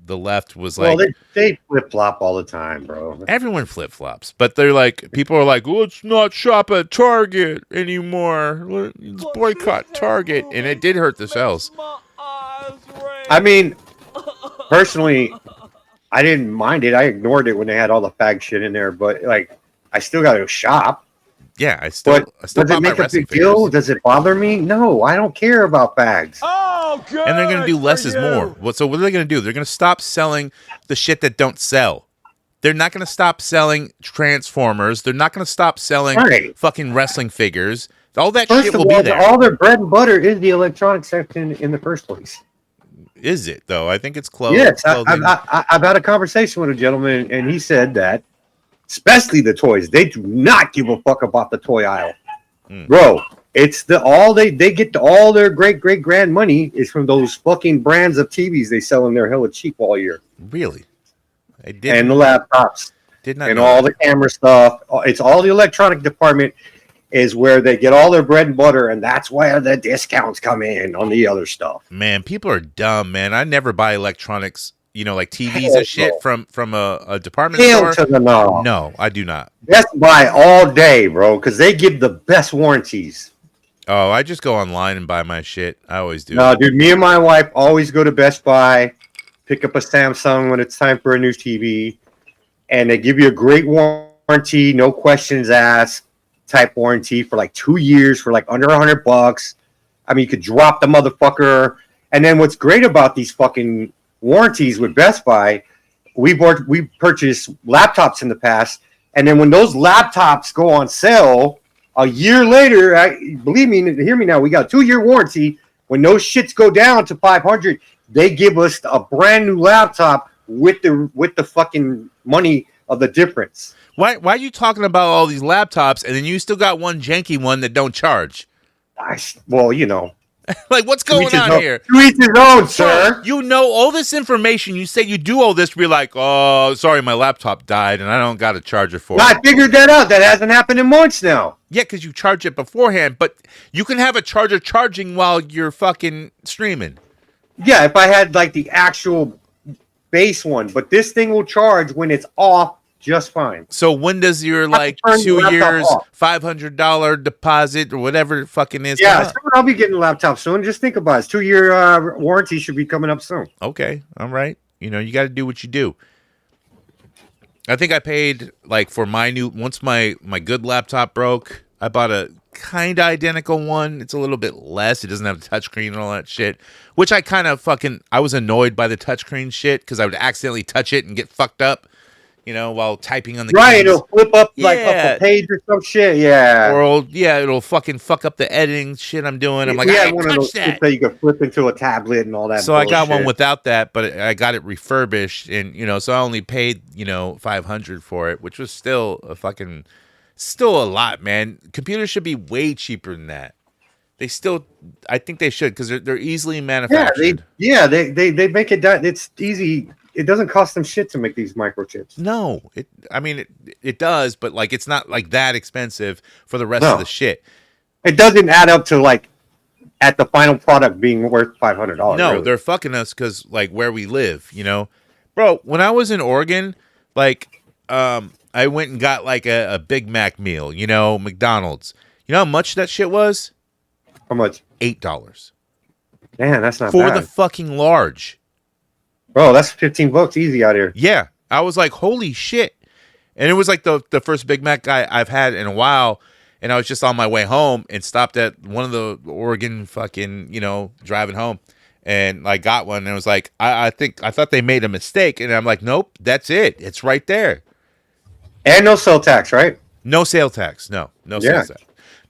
the left was like, Well, they flip flop all the time, bro. everyone flip flops, but they're like, people are like, let's not shop at Target anymore. Let's boycott Target, and it did hurt the sales. I mean, personally, I didn't mind it. I ignored it when they had all the fag shit in there, but like, I still got to shop. Yeah, I still But does does it make a big deal? Does it bother me? No, I don't care about bags. Oh, good. And they're going to do less for is you. more. So what are they going to do? They're going to stop selling the shit that don't sell. They're not going to stop selling Transformers. They're not going to stop selling Right. fucking wrestling figures. All that First shit of will all, be there. all their bread and butter is the electronic section in the first place. Is it though? I think it's clothes. Yes, clothing. I've had a conversation with a gentleman, and he said that, especially the toys, they do not give a fuck about the toy aisle, bro. It's they get all their great grand money is from those fucking brands of TVs they sell, and they're hella cheap all year. Really? I did. And the laptops. Did not And know all that. the camera stuff. It's all the electronic department is where they get all their bread and butter, and that's where the discounts come in on the other stuff. Man, people are dumb, man. I never buy electronics, like TVs Hell and shit no. from a department Hell store. to the no. No, I do not. Best Buy all day, bro, because they give the best warranties. Oh, I just go online and buy my shit. I always do. No, dude, me and my wife always go to Best Buy, pick up a Samsung when it's time for a new TV, and they give you a great warranty, no questions asked type warranty for like 2 years for like under $100. I mean, you could drop the motherfucker. And then what's great about these fucking warranties with Best Buy, we purchased laptops in the past, and then when those laptops go on sale a year later, believe me, hear me now, we got a 2-year warranty. When those shits go down to 500, they give us a brand new laptop with the fucking money of the difference. Why are you talking about all these laptops and then you still got one janky one that don't charge? Well, Like, what's going on here? To each his own, sir. You know all this information. You say you do all this. We're like, oh, sorry, my laptop died and I don't got a charger for it. I figured that out. That hasn't happened in months now. Yeah, because you charge it beforehand, but you can have a charger charging while you're fucking streaming. Yeah, if I had like the actual base one, but this thing will charge when it's off just fine. So when does your like turn the 2 laptop years, off. $500 deposit or whatever it fucking is? Yeah, come up? soon I'll be getting a laptop soon. Just think about it. 2-year warranty should be coming up soon. Okay, all right. You got to do what you do. I think I paid like for my new once my good laptop broke. I bought a kind of identical one. It's a little bit less. It doesn't have the touchscreen and all that shit, which I kind of I was annoyed by the touchscreen shit because I would accidentally touch it and get fucked up, while typing on the Right, keys. it'll flip up like Yeah. up a page or some shit. Yeah. Or it'll fucking fuck up the editing shit I'm doing. I'm like, we I had can't one of touch those that. shit that you could flip into a tablet and all that. So I got one bullshit. without that, but I got it refurbished, and so I only paid $500 for it, which was still a lot, man. Computers should be way cheaper than that. I think they should because they're easily manufactured. They make it done. It's easy. It doesn't cost them shit to make these microchips. No, it does, but like it's not like that expensive for the rest of the shit. It doesn't add up to like at the final product being worth $500. No, really. they're fucking us because like where we live, bro. When I was in Oregon, like I went and got like a Big Mac meal, McDonald's. You know how much that shit was? How much? $8 Man, that's not for bad. the fucking large. Bro, that's $15 easy out here. Yeah, I was like, holy shit! And it was like the first Big Mac I've had in a while. And I was just on my way home and stopped at one of the Oregon fucking, driving home. And I got one and it was like, I thought they made a mistake. And I'm like, nope, that's it. It's right there. And no sale tax, right? No sale tax. No sales tax.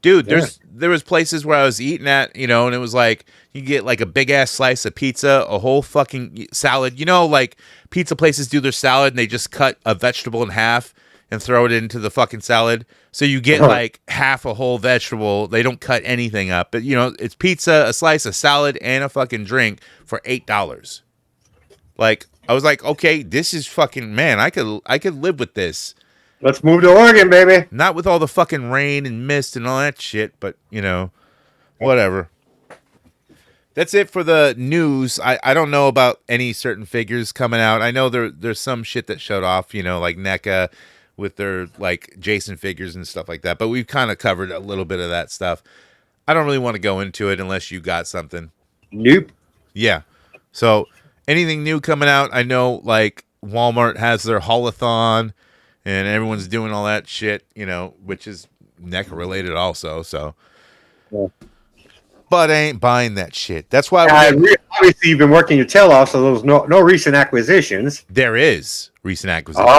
Dude, there was places where I was eating at, and it was like you get like a big ass slice of pizza, a whole fucking salad. Like pizza places do their salad and they just cut a vegetable in half and throw it into the fucking salad. So you get like half a whole vegetable. They don't cut anything up. But it's pizza, a slice, a salad, and a fucking drink for $8. Like I was like, okay, this is fucking man, I could live with this. Let's move to Oregon, baby. Not with all the fucking rain and mist and all that shit, but whatever. That's it for the news. I don't know about any certain figures coming out. I know there's some shit that showed off, like NECA with their like Jason figures and stuff like that. But we've kind of covered a little bit of that stuff. I don't really want to go into it unless you got something. Nope. Yeah. So anything new coming out? I know like Walmart has their haulathon. And everyone's doing all that shit, which is NECA related also. So, but I ain't buying that shit. That's why obviously you've been working your tail off, so there's no recent acquisitions. there is recent acquisitions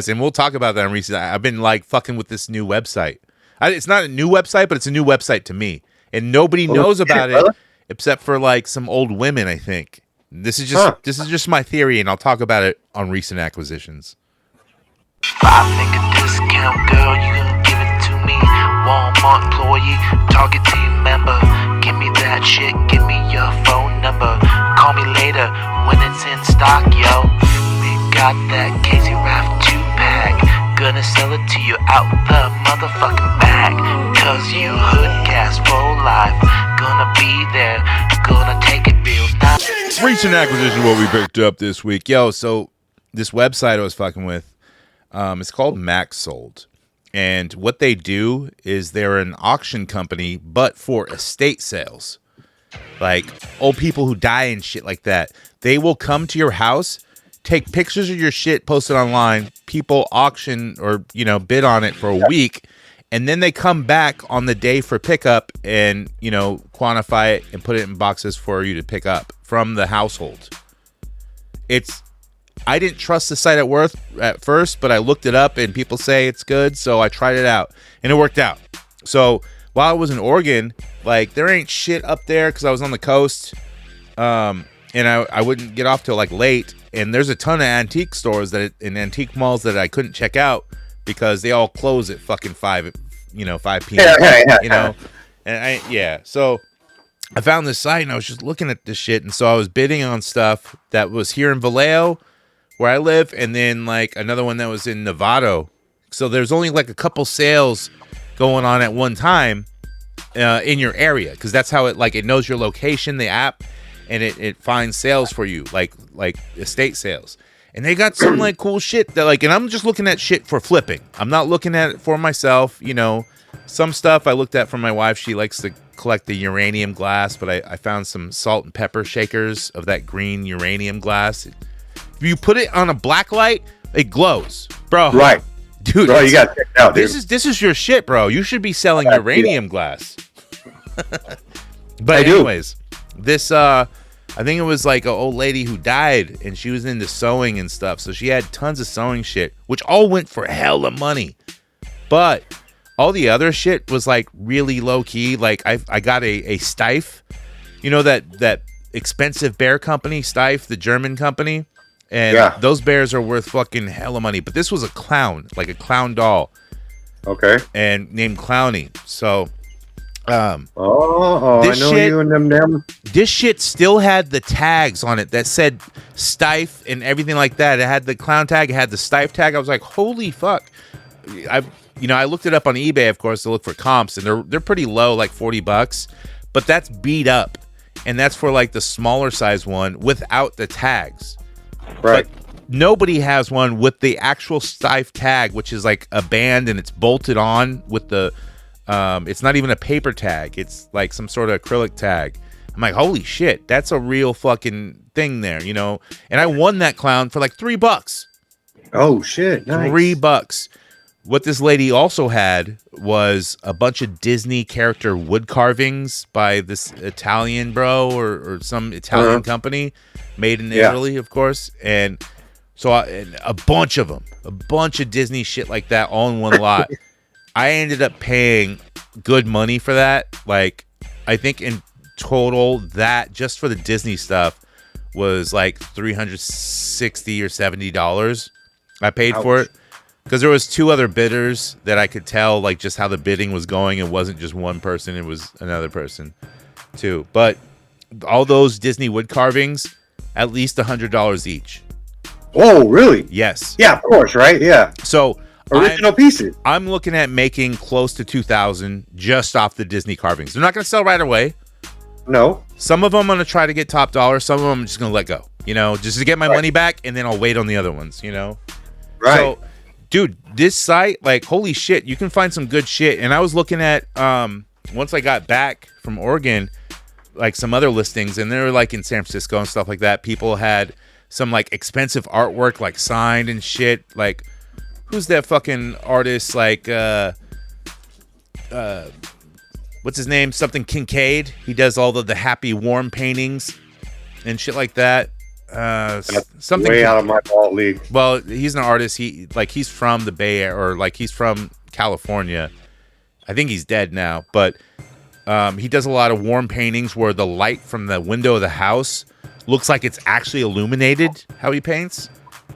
and we'll talk about that in recent. I've been like fucking with this new website. It's not a new website, but it's a new website to me, and nobody knows about it except for like some old women, I think. This is just my theory, and I'll talk about it on recent acquisitions. $5 discount, girl, you can give it to me. Walmart employee, Target team member. Give me that shit, give me your phone number. Call me later when it's in stock, yo. We got that Casey Raft 2-pack. Gonna sell it to you out the motherfucking bag. Cause you Hoodcast for life. Gonna be there, gonna take it real nice. Recent acquisition, what we picked up this week. Yo, so this website I was fucking with, it's called Max Sold. And what they do is they're an auction company, but for estate sales. Like old people who die and shit like that. They will come to your house, take pictures of your shit, post it online. People auction or, bid on it for a week. And then they come back on the day for pickup and, quantify it and put it in boxes for you to pick up from the household. I didn't trust the site at first, but I looked it up and people say it's good, so I tried it out and it worked out. So while I was in Oregon, like there ain't shit up there because I was on the coast, and I wouldn't get off till like late. And there's a ton of antique stores in antique malls that I couldn't check out because they all close at fucking 5 p.m. So I found this site and I was just looking at this shit, and so I was bidding on stuff that was here in Vallejo, where I live, and then like another one that was in Novato. So there's only like a couple sales going on at one time in your area, because that's how it knows your location, the app, and it finds sales for you, like estate sales. And they got some like cool shit that and I'm just looking at shit for flipping. I'm not looking at it for myself. Some stuff I looked at for my wife. She likes to collect the uranium glass, but I found some salt and pepper shakers of that green uranium glass. If you put it on a black light, it glows, bro. Right, dude. Bro, you gotta check it out. This is your shit, bro. You should be selling uranium glass. But anyways, this I think it was like an old lady who died, and she was into sewing and stuff, so she had tons of sewing shit, which all went for hella money. But all the other shit was like really low key. Like I got a Steiff, that expensive bear company, Steiff, the German company. And those bears are worth fucking hella money. But this was a clown, like a clown doll. Okay. And named Clowny. So, I know you and them. This shit still had the tags on it that said Steiff and everything like that. It had the clown tag. It had the Steiff tag. I was like, holy fuck. I looked it up on eBay, of course, to look for comps, and they're pretty low, like $40. But that's beat up. And that's for like the smaller size one without the tags. Right. But nobody has one with the actual Steiff tag, which is like a band and it's bolted on with the it's not even a paper tag. It's like some sort of acrylic tag. I'm like, holy shit, that's a real fucking thing there, And I won that clown for like $3. Oh shit, nice. $3. What this lady also had was a bunch of Disney character wood carvings by this Italian bro or some Italian company, made in Italy, of course. And so a bunch of them, a bunch of Disney shit like that, all in one lot. I ended up paying good money for that. Like, I think in total, that just for the Disney stuff was like $360 or $70. I paid for it. Because there was 2 other bidders that I could tell, like, just how the bidding was going. It wasn't just one person. It was another person, too. But all those Disney wood carvings, at least $100 each. Oh, really? Yes. Yeah, of course, right? Yeah. So original pieces. I'm looking at making close to $2,000 just off the Disney carvings. They're not going to sell right away. No. Some of them I'm going to try to get top dollar. Some of them I'm just going to let go, just to get my money back, and then I'll wait on the other ones, Right. So, dude, this site, like, holy shit, you can find some good shit. And I was looking at, once I got back from Oregon, like some other listings, and they were like in San Francisco and stuff like that. People had some like expensive artwork, like signed and shit. Like, who's that fucking artist? Like, what's his name? Something Kincaid. He does all the happy, warm paintings and shit like that. Something way out of my ball league. Well, he's an artist. He's from the Bay Area, or like he's from California. I think he's dead now, but he does a lot of warm paintings where the light from the window of the house looks like it's actually illuminated. How he paints,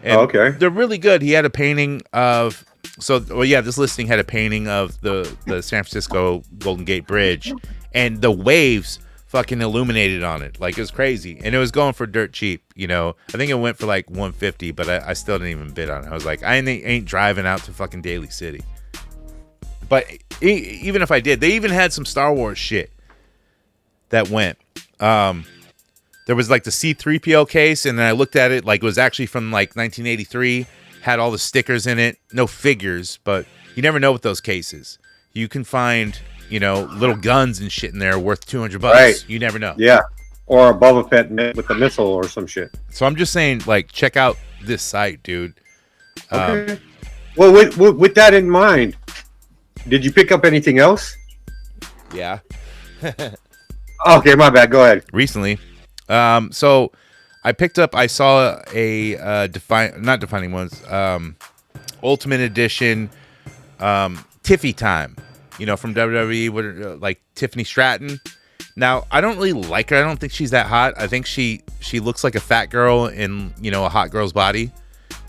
and okay, they're really good. He had a painting of this listing had a painting of the San Francisco Golden Gate Bridge, and the waves fucking illuminated on it. Like, it was crazy, and it was going for dirt cheap. You know, I think it went for like $150, but I still didn't even bid on it. I was like, I ain't driving out to fucking Daly City. But even if I did, they even had some Star Wars shit that went. There was like the C-3PO case, and then I looked at it, like it was actually from like 1983, had all the stickers in it, no figures, but you never know with those cases. You can find, you know, little guns and shit in there worth $200. Right. You never know. Yeah. Or a Boba Fett with a missile or some shit. So I'm just saying, like, check out this site, dude. Okay. Well, with that in mind, did you pick up anything else? Yeah. Okay, my bad. Go ahead. Recently. So I saw a Ultimate Edition Tiffy Time, you know, from WWE, like Tiffany Stratton. Now, I don't really like her. I don't think she's that hot. I think she looks like a fat girl in, you know, a hot girl's body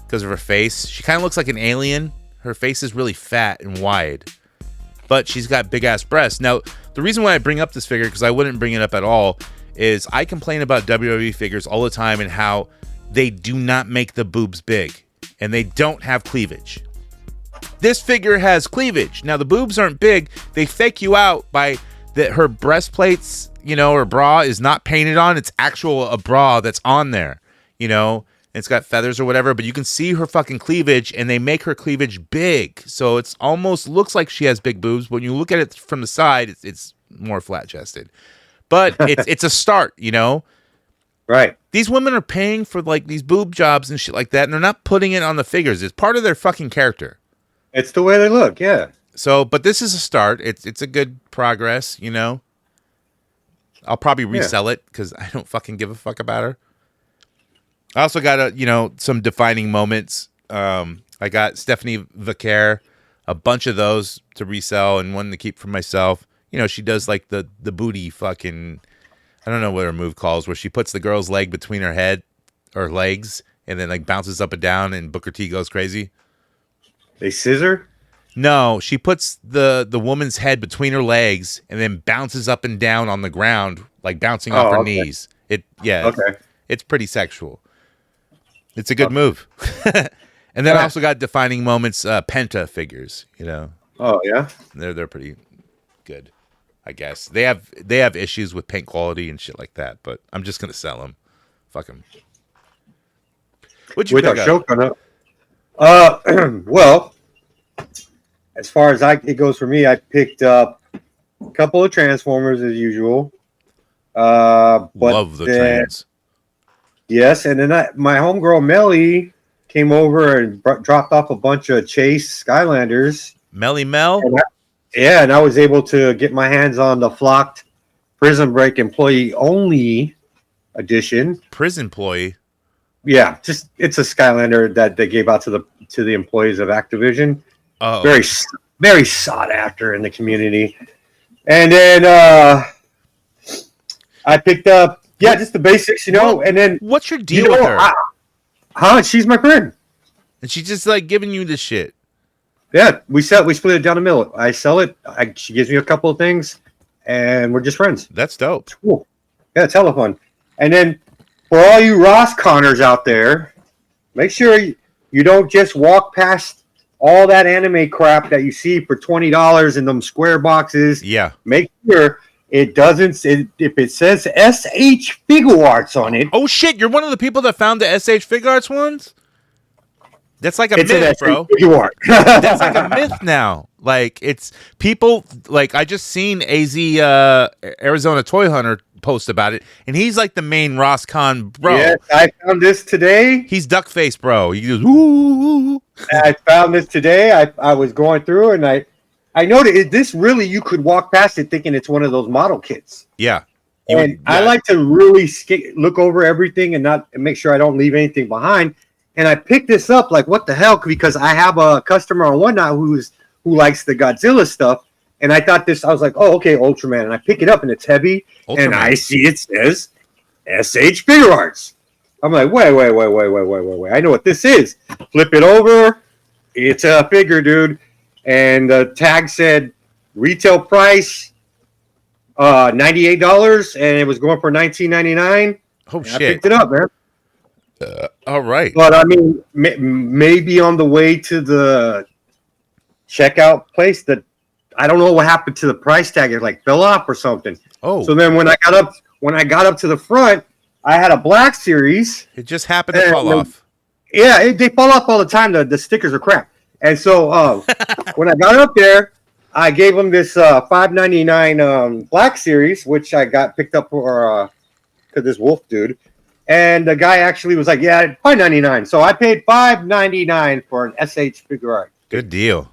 because of her face. She kind of looks like an alien. Her face is really fat and wide, but she's got big ass breasts. Now, the reason why I bring up this figure, because I wouldn't bring it up at all, is I complain about WWE figures all the time and how they do not make the boobs big and they don't have cleavage. This figure has cleavage. Now, the boobs aren't big. They fake you out by that her breastplates, you know, her bra is not painted on. It's a bra that's on there, you know. It's got feathers or whatever, but you can see her fucking cleavage, and they make her cleavage big. So it's almost looks like she has big boobs. When you look at it from the side, it's more flat-chested. But it's a start, you know? Right. These women are paying for, like, these boob jobs and shit like that, and they're not putting it on the figures. It's part of their fucking character. It's the way they look, yeah. So, but this is a start. It's a good progress, you know? I'll probably resell it because I don't fucking give a fuck about her. I also got some defining moments. I got Stephanie Vaquer, a bunch of those to resell and one to keep for myself. You know, she does like the booty fucking, I don't know what her move calls, where she puts the girl's leg between her head or legs and then like bounces up and down and Booker T goes crazy. They scissor? No, she puts the woman's head between her legs and then bounces up and down on the ground, like bouncing off her knees. It's pretty sexual. It's a good move. And then I also got defining moments, Penta figures, you know. Oh yeah, they're pretty good, I guess. They have issues with paint quality and shit like that, but I'm just gonna sell them. Fuck them. What'd you with pick our up? show coming up? Well, as far as it goes for me, I picked up a couple of Transformers as usual. Love the trans. Yes, and then my homegirl Melly came over and dropped off a bunch of Chase Skylanders. Melly Mel? And I was able to get my hands on the flocked Prison Break employee only edition. Prison employee? Yeah, just it's a Skylander that they gave out to the employees of Activision. Oh, very very sought after in the community. And then I picked up just the basics, you know. And then what's your deal with her? She's my friend, and she's just like giving you this shit. Yeah, we split it down the middle. I sell it. She gives me a couple of things, and we're just friends. That's dope. It's cool. Yeah, it's hella fun. And then for all you Ross Connors out there, make sure you don't just walk past all that anime crap that you see for $20 in them square boxes. Yeah. Make sure it doesn't. If it says SH Figure Arts on it. Oh shit! You're one of the people that found the SH Figure Arts ones. That's like a myth, bro. That's like a myth now. Like it's people. Like I just seen AZ Arizona Toy Hunter post about it, and he's like the main Ross-Con bro. Yes, I found this today. He's duck face, bro. He goes ooh. I found this today. I was going through, and I noticed this really you could walk past it thinking it's one of those model kits. Yeah. I like to really look over everything and make sure I don't leave anything behind. And I picked this up like, what the hell? Because I have a customer on Whatnot who likes the Godzilla stuff, And I thought this, I was like, oh, okay, Ultraman. And I pick it up and it's heavy. Ultraman. And I see it says SH Figure Arts. I'm like, wait. I know what this is. Flip it over. It's a figure, dude. And the tag said retail price $98, and it was going for $19.99. Oh, and shit. I picked it up, man. All right. But I mean, maybe on the way to the checkout place, that I don't know what happened to the price tag. It like fell off or something. Oh, So then when I got up to the front, I had a black series. it just happened to fall off. Yeah, they fall off all the time. The stickers are crap. And so when I got up there, I gave them this $5.99 black series, which I got picked up for this wolf dude. And the guy actually was like, yeah, $5.99. So I paid $5.99 for an SH Figure Art. Good deal.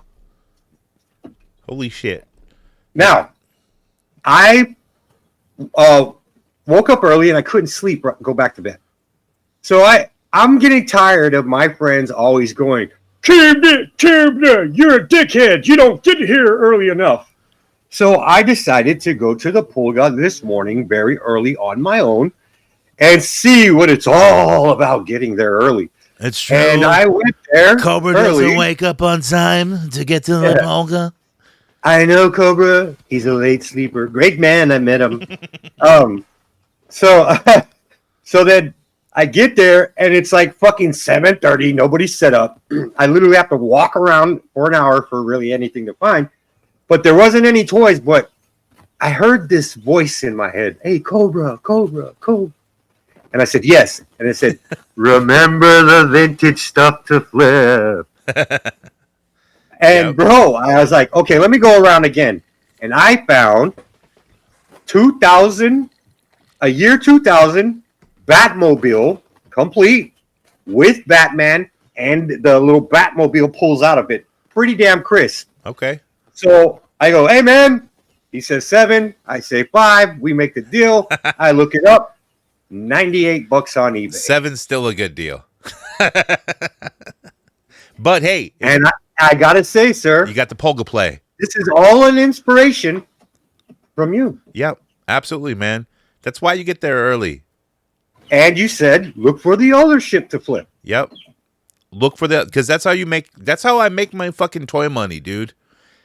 Holy shit. Now, I woke up early and I couldn't sleep, go back to bed. So I'm getting tired of my friends always going, Camden, you're a dickhead. You don't get here early enough. So I decided to go to the Pulga this morning very early on my own and see what it's all about getting there early. It's true. And I went there Cobra early. doesn't wake up on time to get to the polka. I know Cobra. He's a late sleeper. Great man. I met him. So then I get there and it's like fucking 7:30. Nobody's set up. I literally have to walk around for an hour for really anything to find. But there wasn't any toys. But I heard this voice in my head. Hey, Cobra. And I said, yes. And it said, remember the vintage stuff to flip. And bro, I was like, okay, let me go around again. And I found 2000 Batmobile complete with Batman, and the little Batmobile pulls out of it. Pretty damn crisp. Okay. So I go, hey man. He says 7. I say 5. We make the deal. I look it up. $98 on eBay. 7's still a good deal. But hey, And I gotta say, sir, you got the polka play. this is all an inspiration from you. Yep, absolutely, man. That's why you get there early. And you said, look for the other ship to flip. Yep. Look for that, because that's how I make my fucking toy money, dude.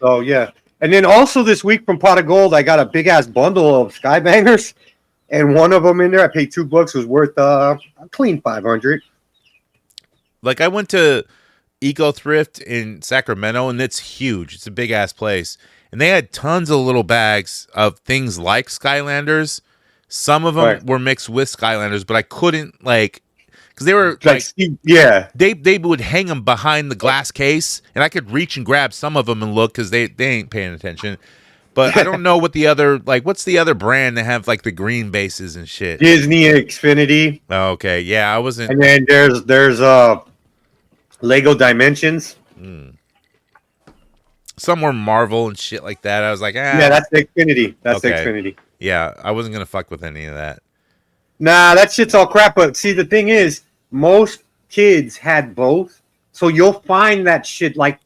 Oh, yeah. And then also this week from Pot of Gold, I got a big-ass bundle of Skybangers. And one of them in there, I paid $2, was worth a clean $500. Like, I went to Eco Thrift in Sacramento, and it's huge. It's a big-ass place. And they had tons of little bags of things like Skylanders. Some of them were mixed with Skylanders, but I couldn't, like, because they were, like, yeah. They would hang them behind the glass case, and I could reach and grab some of them and look, because they ain't paying attention. But I don't know what the other, like, what's the other brand that have, like, the green bases and shit? Disney Xfinity. Oh, okay, yeah, I wasn't. And then there's Lego Dimensions. Some were Marvel and shit like that. I was like, Yeah, that's the Xfinity. That's the Okay. Xfinity. Yeah, I wasn't going to fuck with any of that. Nah, that shit's all crap. But see, the thing is, most kids had both. So you'll find that shit, like,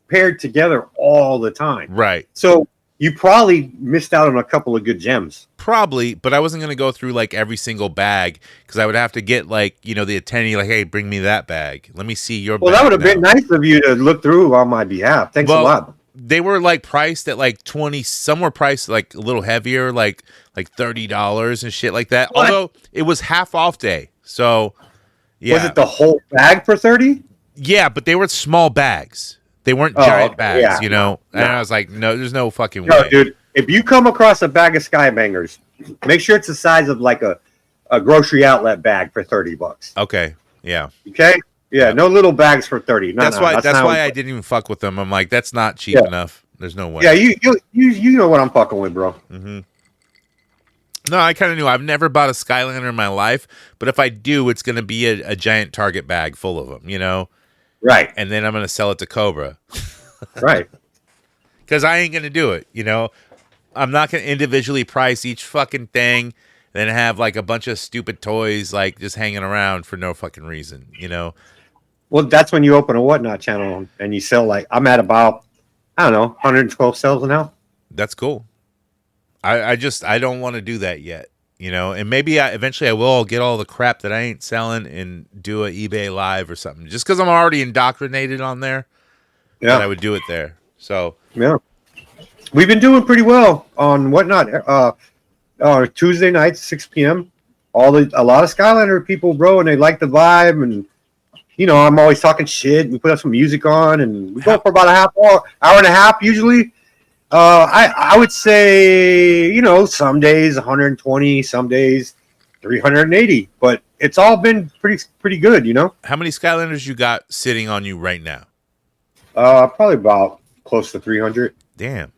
paired together all the time. Right. So you probably missed out on a couple of good gems. Probably, but I wasn't going to go through, like, every single bag, because I would have to get, like, you know, the attendee, like, hey, bring me that bag. Let me see your Well, bag. that would have been now. nice of you to look through on my behalf. Thanks a lot. They were, like, priced at, like, 20. Some were priced, like, a little heavier, like $30 and shit like that. What? Although it was half off day. So, yeah. Was it the whole bag for 30? Yeah, but they were small bags. They weren't Oh, giant okay. bags, Yeah. you know? And No. I was like, no, there's no fucking No, way. dude. If you come across a bag of Skybangers, make sure it's the size of like a grocery outlet bag for $30. Okay, yeah. Okay? Yeah, no little bags for 30. No, That's no, why not I didn't even fuck with them. I'm like, that's not cheap Yeah. enough. There's no way. Yeah, you know what I'm fucking with, bro. Mm-hmm. No, I kind of knew. I've never bought a Skylander in my life, but if I do, it's going to be a giant Target bag full of them, you know? Right. And then I'm going to sell it to Cobra. Right. Because I ain't going to do it, you know? I'm not going to individually price each fucking thing, then have like a bunch of stupid toys like just hanging around for no fucking reason, you know? Well, that's when you open a Whatnot channel and you sell, like, I'm at about, I don't know, 112 sales now. That's cool. I don't want to do that yet, and maybe eventually I will get all the crap that I ain't selling and do a eBay live or something, just because I'm already indoctrinated on there. Yeah, I would do it there. So yeah, we've been doing pretty well on Whatnot. Tuesday nights, 6 p.m. A lot of Skylander people, bro, and they like the vibe, and I'm always talking shit. We put up some music on, and we go for about hour and a half usually. I would say, some days 120, some days 380, but it's all been pretty good, How many Skylanders you got sitting on you right now? Probably about close to 300. Damn.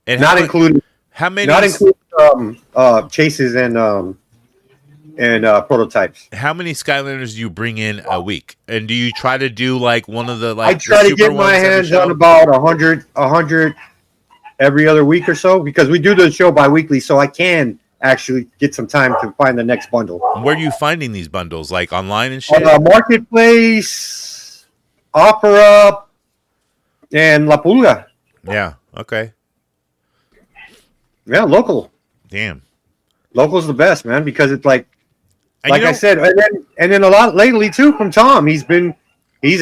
And not including chases and prototypes. How many Skylanders do you bring in a week? And do you try to do like one of the I try to get my hands on about 100 every other week or so, because we do the show bi-weekly, so I can actually get some time to find the next bundle. Where are you finding these bundles? Like online and shit? Marketplace, OfferUp, and La Pulga. Yeah, okay. Yeah, local. Damn. Local's the best, man, because it's like I said, and then a lot lately too from Tom. He's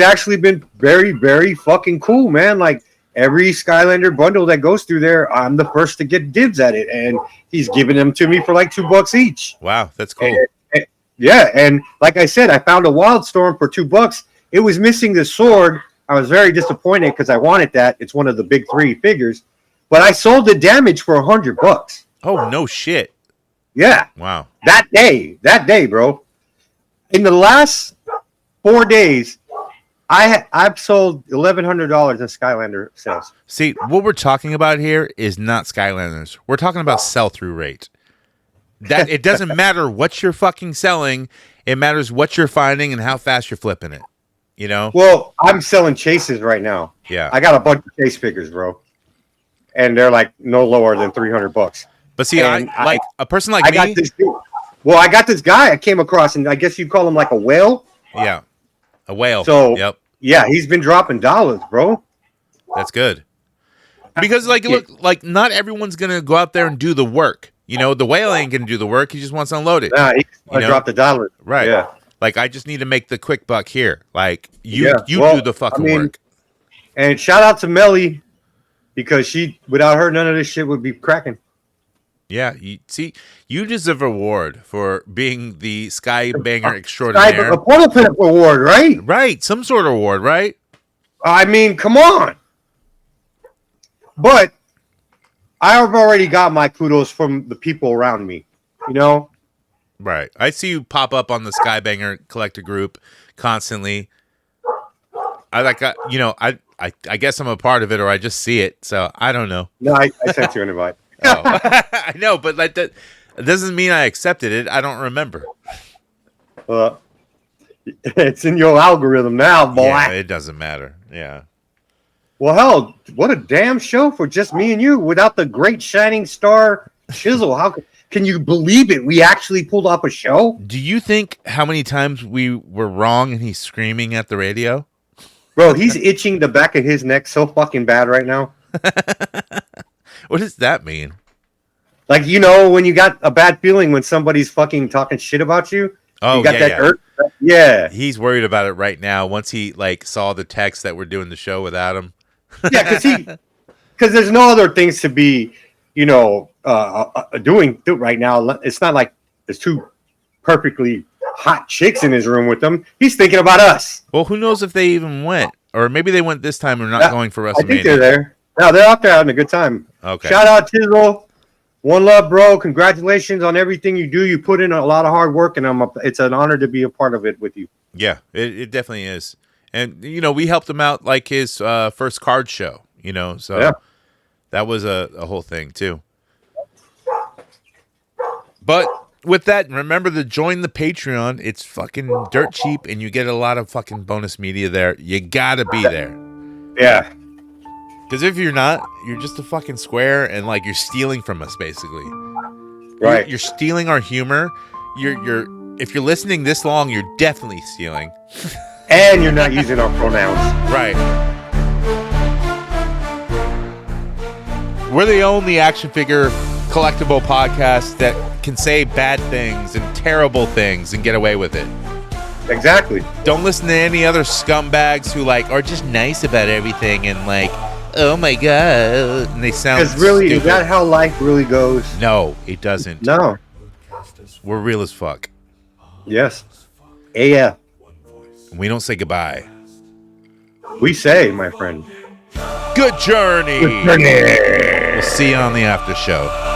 actually been very, very fucking cool, man. Like every Skylander bundle that goes through there, I'm the first to get dibs at it, and he's giving them to me for like $2 each. Wow, that's cool. And like I said, I found a Wildstorm for $2. It was missing the sword. I was very disappointed because I wanted that. It's one of the big 3 figures, but I sold the damage for $100. Oh no shit. Yeah. Wow. That day, bro. In the last 4 days, I've sold $1,100 in Skylander sales. See, what we're talking about here is not Skylanders. We're talking about sell-through rate. That it doesn't matter what you're fucking selling. It matters what you're finding and how fast you're flipping it. Well, I'm selling chases right now. Yeah. I got a bunch of chase figures, bro, and they're like no lower than $300. But see, a person like me. I got this guy I came across, and I guess you'd call him like a whale. Yeah. A whale. So, yep. Yeah, he's been dropping dollars, bro. That's good. Because, look, not everyone's going to go out there and do the work. The whale ain't going to do the work. He just wants to unload it. Nah, he's going to drop the dollars. Right. Yeah. Like, I just need to make the quick buck here. Like, you do the fucking work. And shout out to Melly, because without her, none of this shit would be cracking. Yeah, you deserve a award for being the Skybanger extraordinaire. A portal pin award, right? Right, some sort of award, right? I mean, come on. But I have already got my kudos from the people around me, Right. I see you pop up on the Skybanger collector group constantly. I guess I'm a part of it, or I just see it, so I don't know. No, I sent you an invite. Oh. I know, but like that doesn't mean I accepted it. I don't remember. It's in your algorithm now, boy. Yeah, it doesn't matter. Yeah. Well, hell, what a damn show for just me and you without the great shining star Chisel. How can you believe it? We actually pulled off a show. Do you think how many times we were wrong and he's screaming at the radio? Bro, he's itching the back of his neck so fucking bad right now. What does that mean? Like, when you got a bad feeling when somebody's fucking talking shit about you. Oh, you got that irk? Yeah. He's worried about it right now. Once he saw the text that we're doing the show without him. Yeah, because there's no other things to be, doing right now. It's not like there's 2 perfectly hot chicks in his room with him. He's thinking about us. Well, who knows if they even went, or maybe they went this time and not going for WrestleMania. I think they're there. No, they're out there having a good time. Okay. Shout out Chisel. One love, bro. Congratulations on everything you do. You put in a lot of hard work, and it's an honor to be a part of it with you. Yeah, it definitely is. And, we helped him out like his first card show, so yeah. That was a whole thing too. But with that, remember to join the Patreon. It's fucking dirt cheap, and you get a lot of fucking bonus media there. You gotta be there. Yeah. Because if you're not, you're just a fucking square, and you're stealing from us, basically. Right. You're stealing our humor. If you're listening this long, you're definitely stealing. And you're not using our pronouns. Right. We're the only action figure collectible podcast that can say bad things and terrible things and get away with it. Exactly. Don't listen to any other scumbags who like are just nice about everything and like, oh my god, and they sound Because really, stupid. is that how life really goes? No, it doesn't. No. We're real as fuck. Yes. AF. We don't say goodbye. We say, my friend. Good journey. Good journey. We'll see you on the after show.